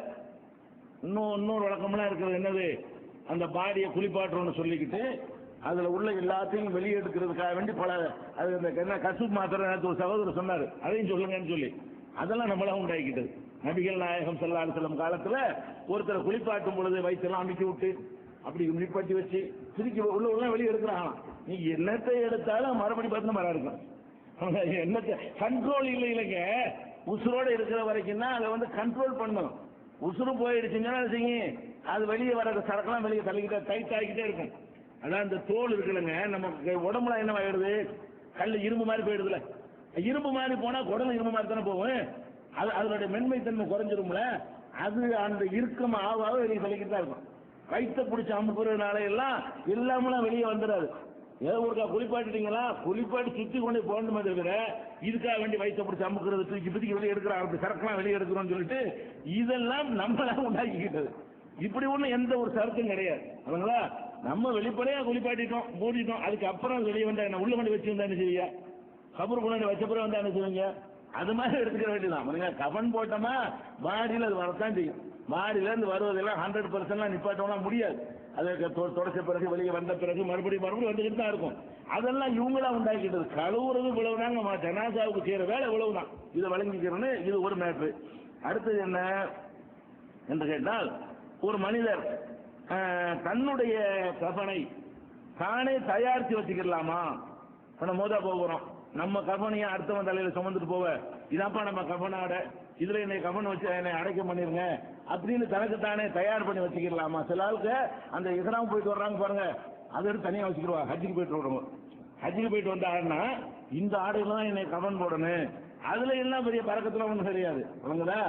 இன்னொரு வழக்கம்லாம் இருக்கிறது என்னது, அந்த பாடியை குளிப்பாட்டுறோம்னு சொல்லிக்கிட்டு அதுல உள்ள எல்லாத்தையும் வெளியெடுக்கிறதுக்காக வேண்டி பல அது என்ன கசூப் மாத்திரம் ஒரு சகோதரர் சொன்னாரு, அதையும் சொல்லுங்கன்னு சொல்லி அதெல்லாம் நம்மளா உண்டாக்கிட்டது. நபிகள் நாயகம் ஸல்லல்லாஹு அலைஹி வஸல்லம் காலத்துல ஒருத்தரை குளிப்பாட்டும் பொழுது வயிற்றெல்லாம் அமைக்கி விட்டு அப்படி நிப்பட்டி வச்சு திருக்கி உள்ள வெளியே எடுக்கிறாங்க. நீ என்னத்தை எடுத்தாலும் மறுபடி பார்த்து மரம் இருக்கும். என்னத்தை கண்ட்ரோல் இல்லைங்க. உசுரோட இருக்கிற வரைக்கும் தான் அதை கண்ட்ரோல் பண்ணணும். உசுறு போயிடுச்சுன்னா செய்யும், அது வெளியே வர சரக்கெல்லாம் வெளியே தள்ளிக்கிட்டே டைட் ஆகிக்கிட்டே இருக்கும். அதான் இந்த தோல் இருக்குல்லங்க, நமக்கு உடம்புல என்ன ஆயிடுது, கல் இரும்பு மாதிரி போயிடுதுல. இரும்பு மாதிரி போனா குடல் இரும்பு மாதிரி தானே போகும். அது அதனுடைய மென்மைத்தன்மை குறைஞ்சிரும்ல. அது அந்த இறுக்கம் ஆவாக வெளியே தள்ளிக்கிட்டு தான் இருக்கும். வயிற்ற பிடிச்ச அமுக்குறதுனால எல்லாமெல்லாம் வெளியே வந்துடாது. ஏதோ ஒருக்கா குளிப்பாட்டிட்டீங்களா, குளிப்பாட்டி சுத்தி கொண்டு போகணுமே தவிர இதுக்காக வேண்டி வயிற்ற பிடிச்ச அமுக்குறது தூக்கி பிடிக்கி வெளியே எடுக்கிறான், அப்படி சரக்கெல்லாம் வெளியே எடுக்கிறோம்னு சொல்லிட்டு இதெல்லாம் நம்மளால உண்டாக்கிக்கிட்டது. இப்படி ஒண்ணு எந்த ஒரு சரத்தும் கிடையாது. அதுங்களா நம்ம வெளிப்படையா குளிப்பாட்டிட்டோம், மூடிட்டோம். அதுக்கப்புறம் வெளியே வந்தா என்ன, உள்ள கொண்டு வச்சு வந்தா என்ன செய்வீங்க, கபர் கொண்டு வச்ச பிறகு வந்தா என்ன செய்வீங்க, அது மாதிரி எடுத்துக்க வேண்டியதான். கபன் போட்டோமா பாடியில் அது வரத்தான் செய்யும். பாடியில இருந்து வருவதெல்லாம் 100% நிப்பாட்டோம்லாம் முடியாது. அதற்கு தொடச்ச பிறகு வெளியே வந்த பிறகு மறுபடியும் வந்துகிட்டு தான் இருக்கும். அதெல்லாம் இவங்களா உண்டாக்கிட்டது. கழுவுறது இவ்வளவுதாங்க, ஜனாசாவுக்கு செய்யற வேலை இவ்வளவுதான். இதை வழங்கிக்கிறேன்னு இது ஒரு மேட்ரு. அடுத்தது என்ன என்று கேட்டால், ஒரு மனிதர் தன்னுடைய கஃனை தானே தயாரித்து வச்சுக்கலாமா? நம்ம மோதா போகிறோம், நம்ம கஃனையை அடுத்தவன் தலையில சுமந்துட்டு போவ, இதாப்பா நம்ம கஃனாட, இதுல என்னை கஃன் வச்சு என்னை அடைக்கம் பண்ணிருங்க அப்படின்னு தனக்கு தானே தயார் பண்ணி வச்சுக்கலாமா? சில ஆளுக்கு அந்த இஹ்ராம் போயிட்டு வர்றாங்க பாருங்க, அதை எடுத்து தனியா வச்சுக்கிடுவா. ஹஜ்ஜுக்கு போயிட்டு வர்றவங்க, ஹஜ்ஜுக்கு போயிட்டு வந்த ஆடுனா இந்த ஆடுலாம் என்னை கஃன் போடணும், அதுல எல்லாம் பெரிய பறக்கத்துல ஒன்றும் தெரியாது. அவங்கதா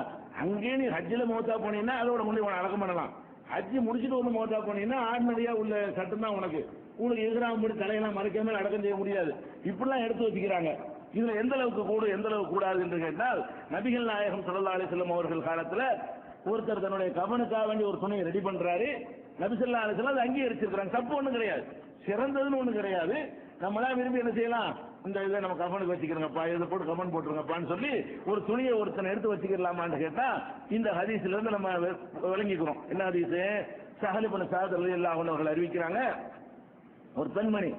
அங்கேயே நீ ஹஜ்ஜில் மோத்தா போனீங்கன்னா அதோட முன்னாடி உன அடக்கம் பண்ணலாம். ஹஜ்ஜி முடிச்சுட்டு வந்து மோத்தா போனீங்கன்னா ஆர்டினரியா உள்ள சட்டம் தான் உனக்கு இஹ்ராம் படி தலையெல்லாம் மறைக்காம அடக்கம் செய்ய முடியாது. இப்படிலாம் எடுத்து வச்சுக்கிறாங்க. இதுல எந்த அளவுக்கு கூடும் எந்த அளவுக்கு கூடாது என்று கேட்டால், நபிகள் நாயகம் ஸல்லல்லாஹு அலைஹி வஸல்லம் அவர்கள் காலத்துல ஒருத்தர் தன்னுடைய கஃனுக்காக வேண்டி ஒரு துணியை ரெடி பண்றாரு. நபி ஸல்லல்லாஹு அலைஹி வஸல்லம் அதை அங்கீகரிச்சிருக்கிறாங்க. தப்பு ஒண்ணும் கிடையாது, சிறந்ததுன்னு ஒண்ணு கிடையாது. நம்மளாம் விரும்பி என்ன செய்யலாம், இந்த இதை நம்ம கஃனுக்கு வச்சுக்கிறோங்கப்பா, இதை போட்டு கஃன் போட்டுருங்கப்பான்னு சொல்லி ஒரு துணியை ஒருத்தனை எடுத்து வச்சுக்கலாமான்னு கேட்டா, இந்த ஹதீஸ்ல இருந்து நம்ம விளங்கிக்கிறோம். என்ன ஹதீஸ்? ஸஹல் இப்னு ஸஅத் ரலியல்லாஹு அன்ஹு அவர்கள் அறிவிக்கிறாங்க, ஒரு பெண்மணி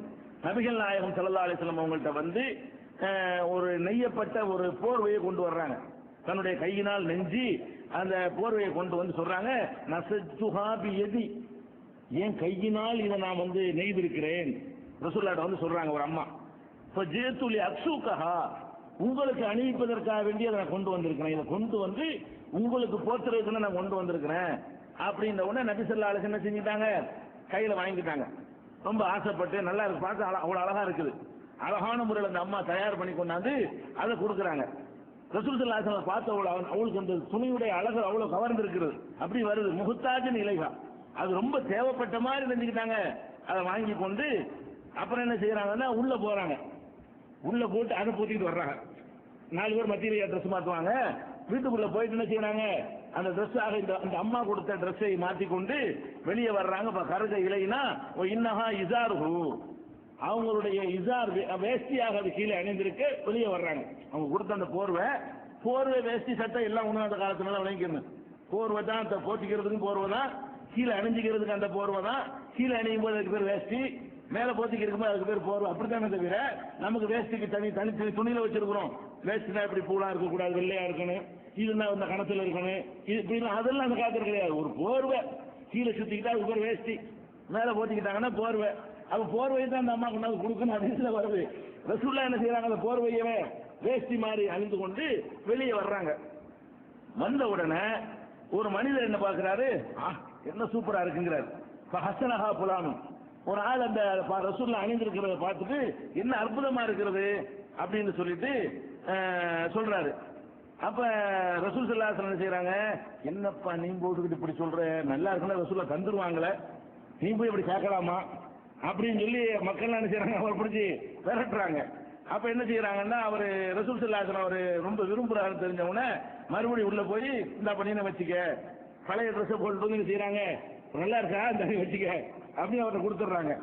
நபிகள் நாயகம் ஸல்லல்லாஹு அலைஹி வஸல்லம் அவங்கள்ட்ட வந்து ஒரு நெய்யப்பட்ட ஒரு போர்வையை கொண்டு வர்றாங்க. தன்னுடைய கையினால் நெஞ்சி அந்த போர்வையை கொண்டு வந்து சொல்றாங்க, நஸஜ்துஹா பியதி, என் கையினால் இதை நான் வந்து நெய்திருக்கிறேன். ரசூலுல்லாஹ் வந்து சொல்றாங்க ஒரு அம்மா, ஃபஜிது லி அக்ஸூகஹா, உங்களுக்கு அணிவிப்பதற்காக வேண்டி அதை நான் கொண்டு வந்திருக்கிறேன், இதை கொண்டு வந்து உங்களுக்கு போத்துறதுக்கு நான் கொண்டு வந்திருக்கிறேன் அப்படின்ற உடனே நபி ஸல்லல்லாஹு அலைஹி வஸல்லம் என்ன செஞ்சிட்டாங்க, கையில வாங்கிட்டாங்க. ரொம்ப ஆசைப்பட்டு, நல்லா இருக்கு பார்த்து, அவ்வளவு அழகா இருக்குது, அழகான முறையில் அந்த அம்மா தயார் பண்ணி கொண்டாந்து அதை கொடுக்குறாங்க. ரசூல் ஸல்லல்லாஹு அலைஹி வஸல்லம் பார்த்த அவளுக்கு அந்த துணியுடைய அழகு அவ்வளவு கவர்ந்து இருக்குது. அப்படி வருது முஹ்தாஜின் இலைஹா, அது ரொம்ப தேவைப்பட்ட மாதிரி நினைச்சுக்கிட்டாங்க. அதை வாங்கி கொண்டு அப்புறம் என்ன செய்யறாங்கன்னா உள்ள போறாங்க, உள்ள போட்டு அதை பூத்திட்டு வர்றாங்க. 4 பேர் மத்தியிலேயே ட்ரெஸ் மாற்றுவாங்க. வீட்டுக்குள்ள போயிட்டு என்ன செய்யறாங்க, அந்த ட்ரெஸ் ஆக இந்த அம்மா கொடுத்த ட்ரெஸ்ஸை மாற்றி கொண்டு வெளியே வர்றாங்க. கருத இலைனா இன்னஹா இசாருஹு, அவங்களுடைய இசார் வேஷ்டியாக அது கீழே அணிந்திருக்கு, வெளியே வர்றாங்க. அவங்க கொடுத்த அந்த போர்வை வேஷ்டி சட்டை எல்லாம் ஒன்றும் அந்த காலத்துல விளங்கிக்கணும். போர்வை தான் போத்திக்கிறதுக்கும் போர்வை தான், கீழே அணிஞ்சிக்கிறதுக்கு அந்த போர்வை தான். கீழே அணியும் போது அதுக்கு பேர் வேஷ்டி, மேல போத்திக்கு இருக்கும்போது அதுக்கு பேர் போர்வை. அப்படித்தானே தவிர நமக்கு வேஷ்டிக்கு தனி துணியில வச்சிருக்கிறோம். வேஷ்டினா இப்படி பூலா இருக்கக்கூடாது, வெள்ளையா இருக்கணும், இதுனா இந்த கணத்துல இருக்கணும், இது இப்படிலாம் அதெல்லாம் அந்த காலத்துல கிடையாது. ஒரு போர்வை கீழே சுத்திக்கிட்டா அதுக்கு பேர் வேஷ்டி, மேல போத்திக்கிட்டாங்கன்னா போர்வை. அப்ப போர்வை தான் அந்த அம்மா கொண்டாந்து கொடுக்கணும் அப்படின்னு வருது. ரசூலுல்லாஹ் என்ன செய்யறாங்க, அந்த போர்வையவே வேஷ்டி மாதிரி அணிந்து கொண்டு வெளியே வர்றாங்க. வந்த உடனே ஒரு மனிதர் என்ன பார்க்கிறாரு, என்ன சூப்பரா இருக்குங்கிறார். ஹசனஹா புலானும், ஒரு ஆள் அந்த ரசூலுல்லாஹ் அணிந்திருக்கிறத பார்த்துட்டு என்ன அற்புதமா இருக்கிறது அப்படின்னு சொல்லிட்டு சொல்றாரு. அப்ப ரசூல் ஸல்லல்லாஹு அலைஹி வஸல்லம் செய்யறாங்க, என்னப்பா நீ போட்டுக்கிட்டு இப்படி சொல்ற, நல்லா இருக்குன்னா ரசூலுல்லாஹ் தந்துருவாங்களே, நீ போய் இப்படி கேட்கலாமா அப்படின்னு சொல்லி மக்கள் என்ன செய்யறாங்க, அவர் பிடிச்சி விரட்டுறாங்க. அப்ப என்ன செய்யறாங்கன்னா, அவரு ரசூல் ஸல்லல்லாஹு அலைஹி வஸல்லம் அவரு ரொம்ப விரும்புறாரு தெரிஞ்ச உடனே மறுபடியும் உள்ள போய் இந்த பண்ணின வச்சுக்க, பழைய ட்ரெஸ்ஸை போட்டு வந்து செய்யறாங்க, நல்லா இருக்கா இந்த வச்சுக்க அப்படின்னு அவர்கிட்ட கொடுத்துட்றாங்க.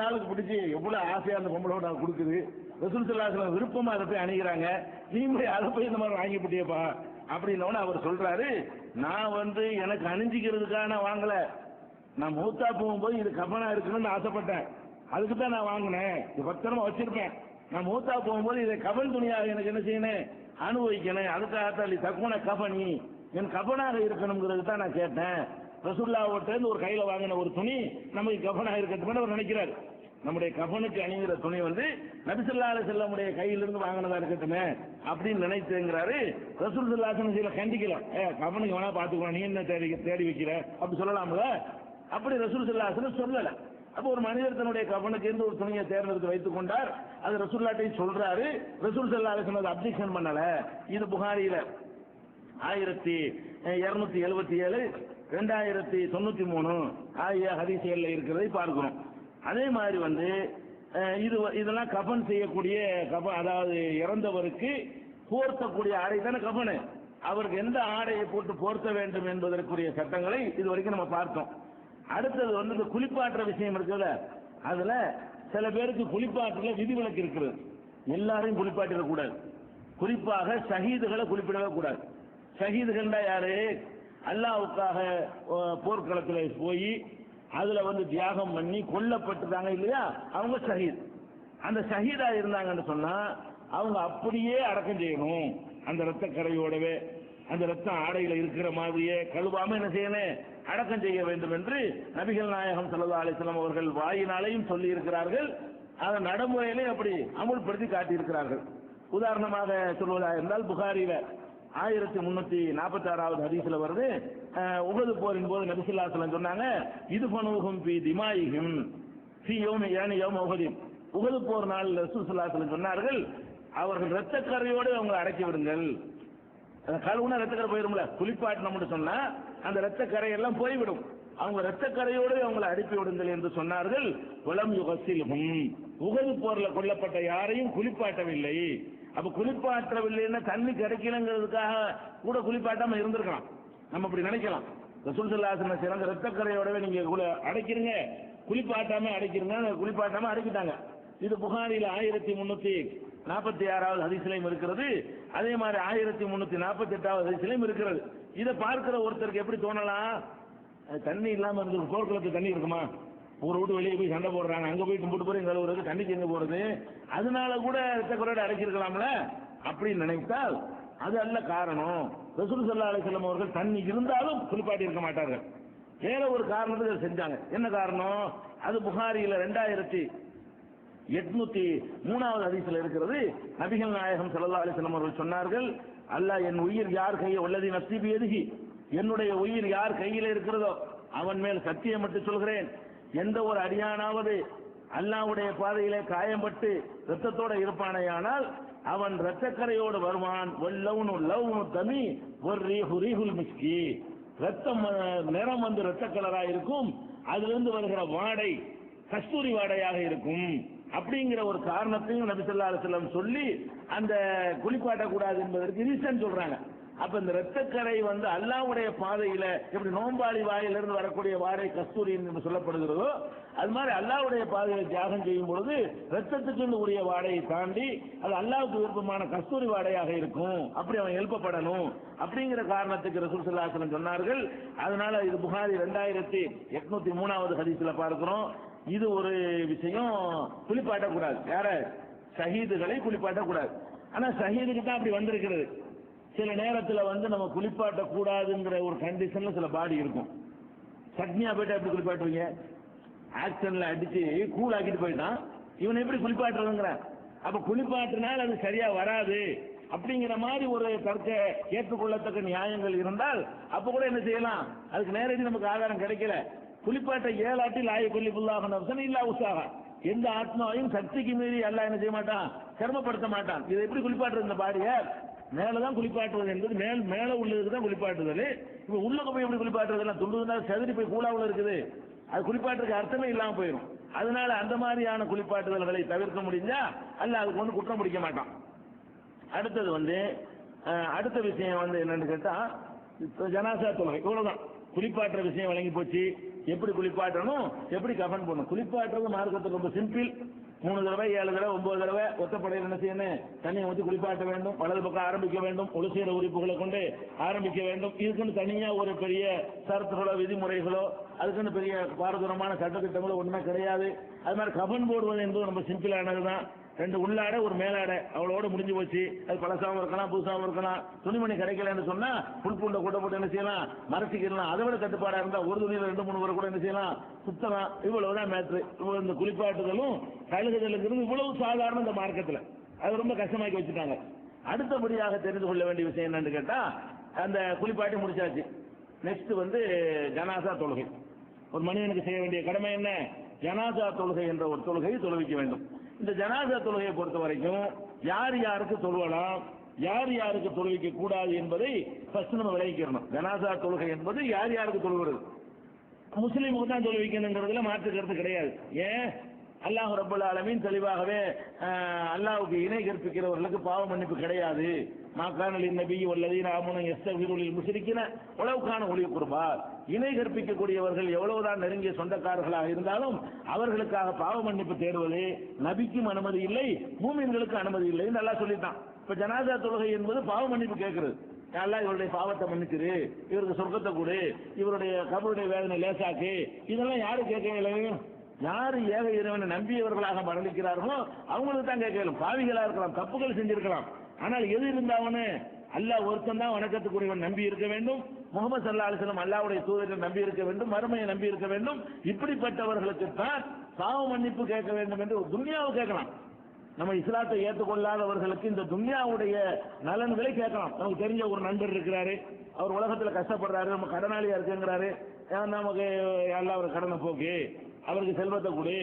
ஆளுக்கு பிடிச்சி எவ்வளவு ஆசையா அந்த பொம்பளோட கொடுக்குது. ரசூல் ஸல்லல்லாஹு அலைஹி வஸல்லம் விருப்பமா அதை போய் அணிகிறாங்க, நீ போய் அதை போய் இந்த மாதிரி வாங்கி போட்டியப்பா அப்படின்னோன்னு அவர் சொல்றாரு, நான் வந்து எனக்கு அணிஞ்சிக்கிறதுக்காக வாங்கல, நான் மூத்தா போகும்போது இது கஃனா இருக்கணும்னு ஆசைப்பட்டேன், அதுக்கு தான் நான் வாங்கினேன், இது பத்திரமா வச்சிருப்பேன். நான் மூத்தா போகும்போது இதை கஃன் துணியாக எனக்கு என்ன செய்யணும், அனுபவிக்கணும், அதுக்காக தக்குன கஃனி என் கஃனாக இருக்கணுங்கிறது தான் நான் கேட்டேன். ரசூலுல்லாஹ்விட்ட ஒரு கையில வாங்கின ஒரு துணி நமக்கு கஃனாக இருக்கட்டும் அவர் நினைக்கிறார். நம்முடைய கஃனுக்கு அணிகிற துணி வந்து நபி ஸல்லல்லாஹு அலைஹி வஸல்லம் கையிலிருந்து வாங்கினதா இருக்கட்டுமே அப்படின்னு நினைச்சுங்கிறாரு. ரசூல் ஸல்லல்லாஹு அலைஹி வஸல்லம் கண்டிக்கல, கஃனுக்கு வேணா பாத்துக்கோ, நீ என்ன தேடி வைக்கிற அப்படி சொல்லலாம்ல. அப்படி ரசூல் ஸல்லல்லாஹு அலைஹி வஸல்லம் சொல்லல. அப்போ ஒரு மனிதர் தன்னுடைய கஃனுக்கு இருந்து ஒரு துணியை தேர்ந்தெடுத்து வைத்துக் கொண்டார், அது ரசூலுல்லாஹ்ட்ட சொல்றாரு. ரசூல் ஸல்லல்லாஹு அலைஹி வஸல்லம் அப்ஜெக்ஷன் பண்ணல. இது புகாரியில 1277 2093 ஆகிய ஹதீஸ்களில் இருக்கிறதை பார்க்கிறோம். அதே மாதிரி வந்து இதெல்லாம் கஃன் செய்யக்கூடிய அதாவது இறந்தவருக்கு போர்த்தக்கூடிய ஆடை தானே கஃன். அவருக்கு எந்த ஆடையை போட்டு போர்த்த வேண்டும் என்பதற்குரிய சட்டங்களை இது வரைக்கும் நம்ம பார்த்தோம். அடுத்தது வந்து இந்த குளிப்பாட்டுற விஷயம் இருக்குல்ல, அதுல சில பேருக்கு குளிப்பாட்டுல விதிவிலக்கு இருக்கிறது. எல்லாரையும் குளிப்பாட்டிடக்கூடாது. குறிப்பாக ஷஹீதுகளை குறிப்பிடவே கூடாது. ஷஹீதுகள்டா யாரு, அல்லாஹ்வுக்காக போர்க்களத்தில் போய் அதுல வந்து தியாகம் பண்ணி கொல்லப்பட்டுட்டாங்க இல்லையா, அவங்க ஷஹீத். அந்த ஷஹீதா இருந்தாங்கன்னு சொன்னா அவங்க அப்படியே அடக்கம் செய்யணும், அந்த ரத்த கரையோடவே அந்த ரத்தம் ஆடையில இருக்கிற மாதிரியே கழுவாம என்ன செய்யணும், அடக்கம் செய்ய வேண்டும் என்று நபிகள் நாயகம் ஸல்லல்லாஹு அலைஹி வஸல்லம் அவர்கள் வாயினாலையும் சொல்லி இருக்கிறார்கள். அதை நடைமுறையிலே அப்படி அமுல்படுத்தி காட்டியிருக்கிறார்கள். உதாரணமாக சொல்வதாக இருந்தால் புகாரில 1346வது ஹதீஸ்ல வருது, உஹது போரின் போது நபி ஸல்லல்லாஹு அலைஹி வஸல்லம் சொன்னாங்க, இது ஃபனுஹும் ஃபீ திமாயிஹிம் ஃபீ யௌமி யௌம உஹதின். உஹது போர் நாளில் ரசூல் ஸல்லல்லாஹு அலைஹி வஸல்லம் சொன்னார்கள், அவர்கள் இரத்தக்கரையோடு அவங்களை அடக்கி விடுங்கள். கழுவுனா ரத்தக்கரை போயிரும்ல, குளிப்பாட்டின மட்டும் சொன்னா அந்த ரத்தக்கரை எல்லாம் போய்விடும், அவங்க ரத்தக்கரையோடு அவங்களை அனுப்பி விடுங்கள் என்று சொன்னார்கள். வலம் யுகசில்ஹும், உஹது போர்ல கொல்லப்பட்ட யாரையும் குளிப்பாட்டவில்லை. அப்ப குளிப்பாற்றவில்லைன்னா தண்ணி கிடைக்கலங்கிறதுக்காக கூட குளிப்பாட்டாம இருந்திருக்கலாம், நம்ம அப்படி நினைக்கலாம். ரசூல் ஸல்லல்லாஹு அலைஹி வஸல்லம் சிறந்த ரத்தக்கரையோடவே நீங்க அடைக்கிறீங்க, குளிப்பாட்டாம அடைக்கிறீங்க, குளிப்பாட்டாம அடைக்கிட்டாங்க. இது புகாரில 1346வது ஹதீஸ்லயும் இருக்கிறது. அதே மாதிரி 1348வது ஹதீஸ்லயும் இருக்கிறது. இதை பார்க்கிற ஒருத்தருக்கு எப்படி தோணலாம், தண்ணி இல்லாம இருந்து போர்க்குளத்து தண்ணி இருக்குமா, ஒரு வீட்டு வெளியே போய் சண்டை போடுறாங்க, அங்க போய் கும்பிட்டு போய் கழுவுறது, தண்ணிக்கு எங்க போறது, அதனால கூட ரத்தக்கரையோட அடைச்சிருக்கலாம்ல அப்படின்னு நினைத்தால் அது அல்ல காரணம். ரசூல் ஸல்லல்லாஹு அலைஹி வஸல்லம் அவர்கள் தண்ணி இருந்தாலும் குளிப்பாட்டி இருக்க மாட்டார்கள், வேற ஒரு காரணத்துக்கு செஞ்சாங்க. என்ன காரணம், அது புகாரியில 2803வது ஹதீஸ்ல இருக்கிறது. நபிகள் நாயகம் ஸல்லல்லாஹு அலைஹி வஸல்லம் அவர்கள் சொன்னார்கள், அல்லாஹ் என் உயிர் யார் கையில் உள்ளதி நஸீபி எதுகி, என்னுடைய உயிர் யார் கையில் இருக்கிறதோ அவன் மேல் சத்தியம் மட்டும் சொல்கிறேன், எந்த ஒரு அடியானாவது அல்லாஹ்வுடைய பாதையிலே காயம்பட்டு ரத்தத்தோட இருப்பானேயானால் அவன் ரத்தக்கரையோடு வருவான். வல்லவுனு லவ்னு தமி வர்ரீஹு ரீஹுல் மிஸ்கி, ரத்தம் நிறம் வந்து ரத்த கலரா இருக்கும், அதிலிருந்து வருகிற வாடை கஸ்தூரி வாடையாக இருக்கும். அப்படிங்கிற ஒரு காரணத்தையும் நபி ஸல்லல்லாஹு அலைஹி வஸல்லம் சொல்லி அந்த குளிப்பாட்டக்கூடாது என்பதற்கு ரீசன் சொல்றாங்க. அப்ப இந்த ரத்தக்கரை வந்து அல்லாஹ்வுடைய பாதையில எப்படி நோம்பாளி வாயிலிருந்து வரக்கூடிய வாடை கஸ்தூரி என்று சொல்லப்படுகிறதோ, அது மாதிரி அல்லாஹ்வுடைய பாதையில தியாகம் செய்யும் பொழுது ரத்தத்துக்கு உரிய வாடையை தாண்டி அது அல்லாஹ்வுக்கு விருப்பமான கஸ்தூரி வாடையாக இருக்கும், அப்படி அவன் எழுப்பப்படணும் அப்படிங்கிற காரணத்துக்கு ரசூல் ஸல்லல்லாஹு அலைஹி வஸல்லம் சொன்னார்கள். அதனால இது புகாரி 2803வது ஹதீஸ்ல பார்க்கிறோம். இது ஒரு விஷயம், குளிப்பாட்டக்கூடாது, யார ஷஹீதுகளை குளிப்பாட்டக்கூடாது. ஆனா ஷஹீதுக்கு தான் அப்படி வந்திருக்கிறது. சில நேரத்தில் வந்து நம்ம குளிப்பாட்ட கூடாதுங்கிற ஒரு கண்டிஷன்ல சில பாடி இருக்கும். சட்னியா போயிட்டா எப்படி குளிப்பாட்டுவீங்க, ஆக்ஷன்ல அடிச்சு கூல் ஆக்கிட்டு போயிட்டான், இவன் எப்படி குளிப்பாட்டுறதுங்கிற. அப்ப குளிப்பாட்டினால் அது சரியா வராது அப்படிங்கிற மாதிரி ஒரு தர்க்க ஏற்றுக்கொள்ளத்தக்க நியாயங்கள் இருந்தால் அப்ப கூட என்ன செய்யலாம், அதுக்கு நேரடி நமக்கு ஆதாரம் கிடைக்கல. குளிப்பாட்ட ஏழாட்டில் ஆய கொல்லிபுல்லாக நப்சன் இல்லா உற்சாக, எந்த ஆத்மாவையும் சக்திக்கு மீறி அல்லாஹ் என்ன செய்ய மாட்டான், சிரமப்படுத்த மாட்டான். இதை எப்படி குளிப்பாட்டுறது, இந்த பாடிய மேலதான் குளிப்பாட்டுவது என்பது மேல உள்ளதுக்கு தான் குளிப்பாட்டுதல். இப்ப உள்ள போய் எப்படி குளிப்பாட்டுறது, துண்டுதுனா செதறி போய் கூலாவுல இருக்குது, அது குளிப்பாட்டுறதுக்கு அர்த்தமே இல்லாம போயிடும். அதனால அந்த மாதிரியான குளிப்பாட்டுதல்களை தவிர்க்க முடிஞ்சா அல்லாஹ் அதுக்கு வந்து குற்றம் பிடிக்க மாட்டான். அடுத்தது வந்து அடுத்த விஷயம் வந்து என்னன்னு கேட்டா ஜனாசா தொழுகை. இவ்வளவுதான், குளிப்பாட்டுற விஷயம் வழங்கி போச்சு. எப்படி குளிப்பாட்டணும், எப்படி கஃன் போடணும். குளிப்பாட்டுறது மார்க்கத்துக்கு ரொம்ப சிம்பிள். 3 தடவை 7 தடவை 9 தடவை ஒத்தப்படையில் என்ன செய்யணும், தண்ணியை ஊற்றி குளிப்பாட்ட வேண்டும், வலது பக்கம் ஆரம்பிக்க வேண்டும், ஒழுசீர உறுப்புகளை கொண்டு ஆரம்பிக்க வேண்டும். இதுக்குன்னு தனியா ஒரு பெரிய சரத்துகளோ விதிமுறைகளோ அதுக்குன்னு பெரிய பாரதூரமான சட்டத்திட்டங்களோ ஒண்ணுமே கிடையாது. அது மாதிரி கஃன் போடுவது என்பது ரொம்ப சிம்பிளானதுதான். 2 உள்ளாடை ஒரு மேலாடை, அவ்வளோட முடிஞ்சு போச்சு. அது பழசாவும் இருக்கலாம் புதுசாவும் இருக்கலாம். துணிமணி கிடைக்கலன்னு சொன்னா புல் பூண்டை கூட போட்டு என்ன செய்யலாம், மறைச்சிக்கலாம். அதை விட கட்டுப்பாடா இருந்தா ஒரு துணியில 2-3 பேர் கூட என்ன செய்யலாம், சுத்தலாம். இவ்வளவுதான் மேட்ரு. இந்த குளிப்பாட்டுதலும் கழுகுதலுங்கிறது இவ்வளவு சாதாரண இந்த மார்க்கத்துல, அது ரொம்ப கஷ்டமாக்கி வச்சுட்டாங்க. அடுத்தபடியாக தெரிந்து கொள்ள வேண்டிய விஷயம் என்னன்னு கேட்டா, அந்த குளிப்பாட்டி முடிச்சாச்சு. நெக்ஸ்ட் வந்து ஜனாசா தொழுகை. ஒரு மனிதனுக்கு செய்ய வேண்டிய கடமை என்ன, ஜனாசா தொழுகை என்ற ஒரு தொழுகையை தொழுவிக்க வேண்டும். இந்த ஜனாசா தொழுகையை பொறுத்த வரைக்கும் யார் யாருக்கு தொழுவலாம், யார் யாருக்கு தொழுவிக்க கூடாது என்பதை ஃபர்ஸ்ட் நம்ம விளங்கிக்கிறோம். ஜனாசா தொழுகை என்பது யார் யாருக்கு தொழுகிறது, முஸ்லீமுக்கு தான் தொழுவிக்கணுங்கிறதுல மாற்று கருத்து கிடையாது. ஏன், அல்லாஹ் ரப்பல் ஆலமீன் தெளிவாகவே அல்லாஹ்வுக்கு இணை கற்பிக்கிறவர்களுக்கு பாவ மன்னிப்பு கிடையாது. மாக்கானலின் நபி வல்லதீன ஆமனு யஸ்தக்ஃபிருலில் முஷ்ரிக்கீன வலவ் கான உலி குர்பா, இணை கற்பிக்கக்கூடியவர்கள் எவ்வளவுதான் நெருங்கிய சொந்தக்காரர்களாக இருந்தாலும் அவர்களுக்காக பாவ மன்னிப்பு தேடுவது நபிக்கும் அனுமதி இல்லை, மூமின்களுக்கு அனுமதி இல்லை என்று அல்லாஹ் சொல்லிட்டான். இப்ப ஜனாசா தொழுகை என்பது பாவ மன்னிப்பு கேட்கிறது. அல்லாஹ் இவருடைய பாவத்தை மன்னிச்சிரு, இவருக்கு சொர்க்கத்தை கொடு, இவருடைய கபருடைய வேதனை லேசாக்கு, இதெல்லாம் யாரு கேட்கல, யாரு ஏக இறைவனை நம்பியவர்களாக மரணிக்கிறார்களோ அவங்களுக்கு தான் கேட்கலாம். பாவிகளா இருக்கலாம், தப்புகள் செஞ்சிருக்கலாம், ஆனால் எது இருந்தாவனு அல்லாஹ் ஒருத்தன் தான் வணக்கத்துக்குரியவன் நம்பி இருக்க வேண்டும், முகமது ஸல்லல்லாஹு அலைஹி வஸல்லம் அல்லாஹ்வுடைய தூதரை நம்பி இருக்க வேண்டும், மறுமையை நம்பி இருக்க வேண்டும். இப்படிப்பட்டவர்களுக்கு தான் பாவ மன்னிப்பு கேட்க வேண்டும் என்று துன்யாவை கேட்கலாம். நம்ம இஸ்லாத்தை ஏற்றுக்கொள்ளாதவர்களுக்கு இந்த துன்யாவுடைய நலன்களை கேட்கலாம். நமக்கு தெரிஞ்ச ஒரு நண்பர் இருக்கிறாரு, அவர் உலகத்துல கஷ்டப்படுறாரு, நம்ம கடனாளியா இருக்குங்கிறாரு, நமக்கு எல்லாம் அவர் கடனை போக்கு, அவருக்கு செல்வத்தை கொடு,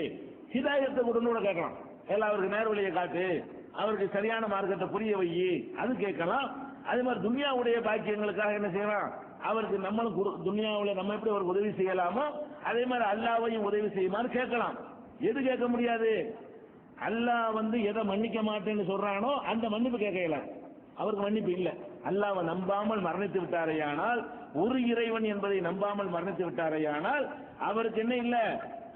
ஹிதாயத்தை கொடுன்னு கூட கேட்கலாம். எல்லாம் அவருக்கு நேர்வழியை காட்டு, அவருக்கு சரியான மார்க்கத்தை புரிய வை, அது கேட்கலாம். அதே மாதிரி துன்யாவுடைய பாக்கியங்களுக்காக என்ன செய்யலாம், அவருக்கு நம்மளும் துன்யாவில் நம்ம எப்படி அவருக்கு உதவி செய்யலாமோ அதே மாதிரி அல்லாஹ்வையும் உதவி செய்யுமாறு கேட்கலாம். எது கேட்க முடியாது, அல்லாஹ் எதை மன்னிக்க மாட்டேன்னு சொல்றானோ அந்த மன்னிப்பு கேட்கல, அவருக்கு மன்னிப்பு இல்லை. அல்லாஹ்வை நம்பாமல் மரணித்து விட்டாரையானால், ஒரு இறைவன் என்பதை நம்பாமல் மரணித்து விட்டாரையானால் அவருக்கு என்ன இல்லை,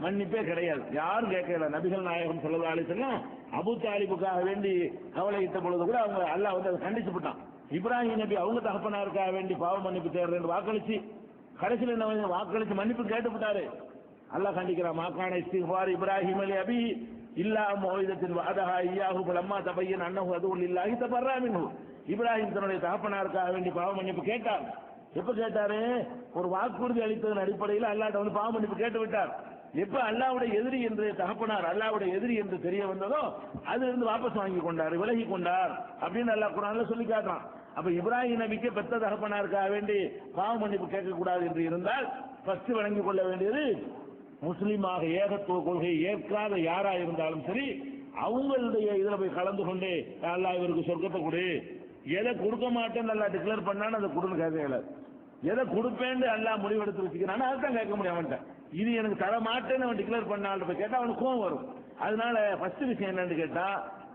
மன்னிப்பே கிடையாது, யாரும் கேட்கல. நபிகள் நாயகம் ஸல்லல்லாஹு அலைஹி வஸல்லம் அபூ தாலிபுக்காக வேண்டி கவலையிட்ட பொழுது கூட அவங்க அல்லாஹ் அதை கண்டிச்சு விட்டான். இப்ராஹிம் நபி அவங்க தகப்பனாருக்காக வேண்டி பாவ மன்னிப்பு தேடுறேன் வாக்களிச்சு கடைசியில் என்ன வாக்களிச்சு மன்னிப்பு கேட்டு விட்டாரு. அல்லாஹ் கண்டிக்கிறான், மாக்கான இஸ்திக்பார் இப்ராஹிம் அலி அபி இல்லா மௌஇதத்தின் வஅதஹா இய்யாஹு ஃபலம்மா தபய்யன அன்னஹு அதுவுல் லில்லாஹி தபர்ரா மின்ஹு. இப்ராஹிம் தன்னுடைய தகப்பனாருக்காக வேண்டி பாவ மன்னிப்பு கேட்டார். எப்ப கேட்டாரு, ஒரு வாக்குறுதி அளித்ததன் அடிப்படையில் அல்லாஹ்ட்ட பாவ மன்னிப்பு கேட்டு விட்டார். எப்ப அல்லாஹ்வுடைய எதிரி என்று தகப்பனார் அல்லாஹ்வுடைய எதிரி என்று தெரிய வந்ததோ அதிலிருந்து வாபஸ் வாங்கி கொண்டார், விலகி கொண்டார் அப்படின்னு அல்லாஹ் குர்ஆன்ல சொல்லி காட்டுறான். அப்ப இப்ராஹிம் நபிக்கு பெத்த தகப்பனாருக்காக வேண்டி பாவ மன்னிப்பு கேட்க கூடாது என்று இருந்தால் ஃபர்ஸ்ட் வழங்கிக் கொள்ள வேண்டியது முஸ்லீமாக ஏகத்துவ கொள்கையை ஏற்காத யாரா இருந்தாலும் சரி அவங்களுடைய இதுல போய் கலந்து கொண்டு அல்லாஹ் இவருக்கு சொர்க்கத்தை கொடு, எதை கொடுக்க மாட்டேன்னு அல்லாஹ் டிக்ளேர் பண்ணான்னு அதை கொடுன்னு கேட்கல, எதை கொடுப்பேன்னு அல்லாஹ் முடிவெடுத்து வச்சுக்கிறான்னு அதுதான் கேட்க முடியும். அவன்கிட்ட இது எனக்கு தர மாட்டேன்னு அவன் டிக்ளேர் பண்ணால் போய் கேட்டா அவனுக்கு கோவம் வரும். அதனால ஃபர்ஸ்ட் விஷயம் என்னன்னு கேட்டா,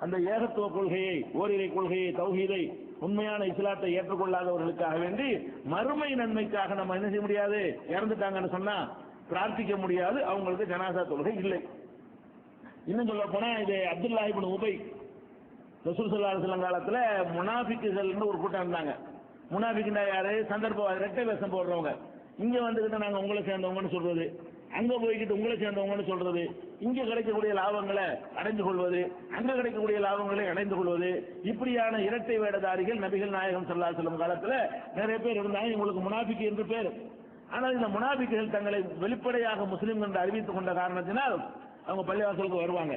அந்த ஏகத்துவ கொள்கையை, ஓரிரை கொள்கையை, தௌஹீதை, உண்மையான இஸ்லாத்தை ஏற்றுக்கொள்ளாதவர்களுக்காக வேண்டி மறுமை நன்மைக்காக நம்ம என்ன செய்ய முடியாது, இறந்துட்டாங்கன்னு சொன்னா பிரார்த்திக்க முடியாது, அவங்களுக்கு ஜனாசா தொழுகை இல்லை. இன்னும் சொல்ல போனா இது அப்துல்லாஹ் இப்னு உபை ரசூல் ஸல்லல்லாஹு அலைஹி வஸல்லம் காலத்துல முனாஃபிக்குகள்னு ஒரு கூட்டம் இருந்தாங்க. முனாஃபிக்னா யாரு, சந்தர்ப்பவாதி, ரெட்டை வேஷம் போடுறவங்க. இங்க வந்துகிட்டு நாங்க உங்களை சேர்ந்தவங்கன்னு சொல்றது, அங்க போய்கிட்டு உங்களை சேர்ந்தவங்கன்னு சொல்றது, இங்க கிடைக்கக்கூடிய லாபங்களை அடைந்து கொள்வது, அங்க கிடைக்கக்கூடிய லாபங்களை அடைந்து கொள்வது, இப்படியான இரட்டை வேடதாரிகள் நபிகள் நாயகம் ஸல்லல்லாஹு அலைஹி வஸல்லம் காலத்துல நிறைய பேர் இருந்தாங்க. இவங்களுக்கு முனாஃபிக் என்று பேர். ஆனால் இந்த முனாஃபிக்குகள் தங்களை வெளிப்படையாக முஸ்லிம் என்று அறிவித்துக் கொண்ட காரணத்தினால் அவங்க பள்ளிவாசலுக்கு வருவாங்க,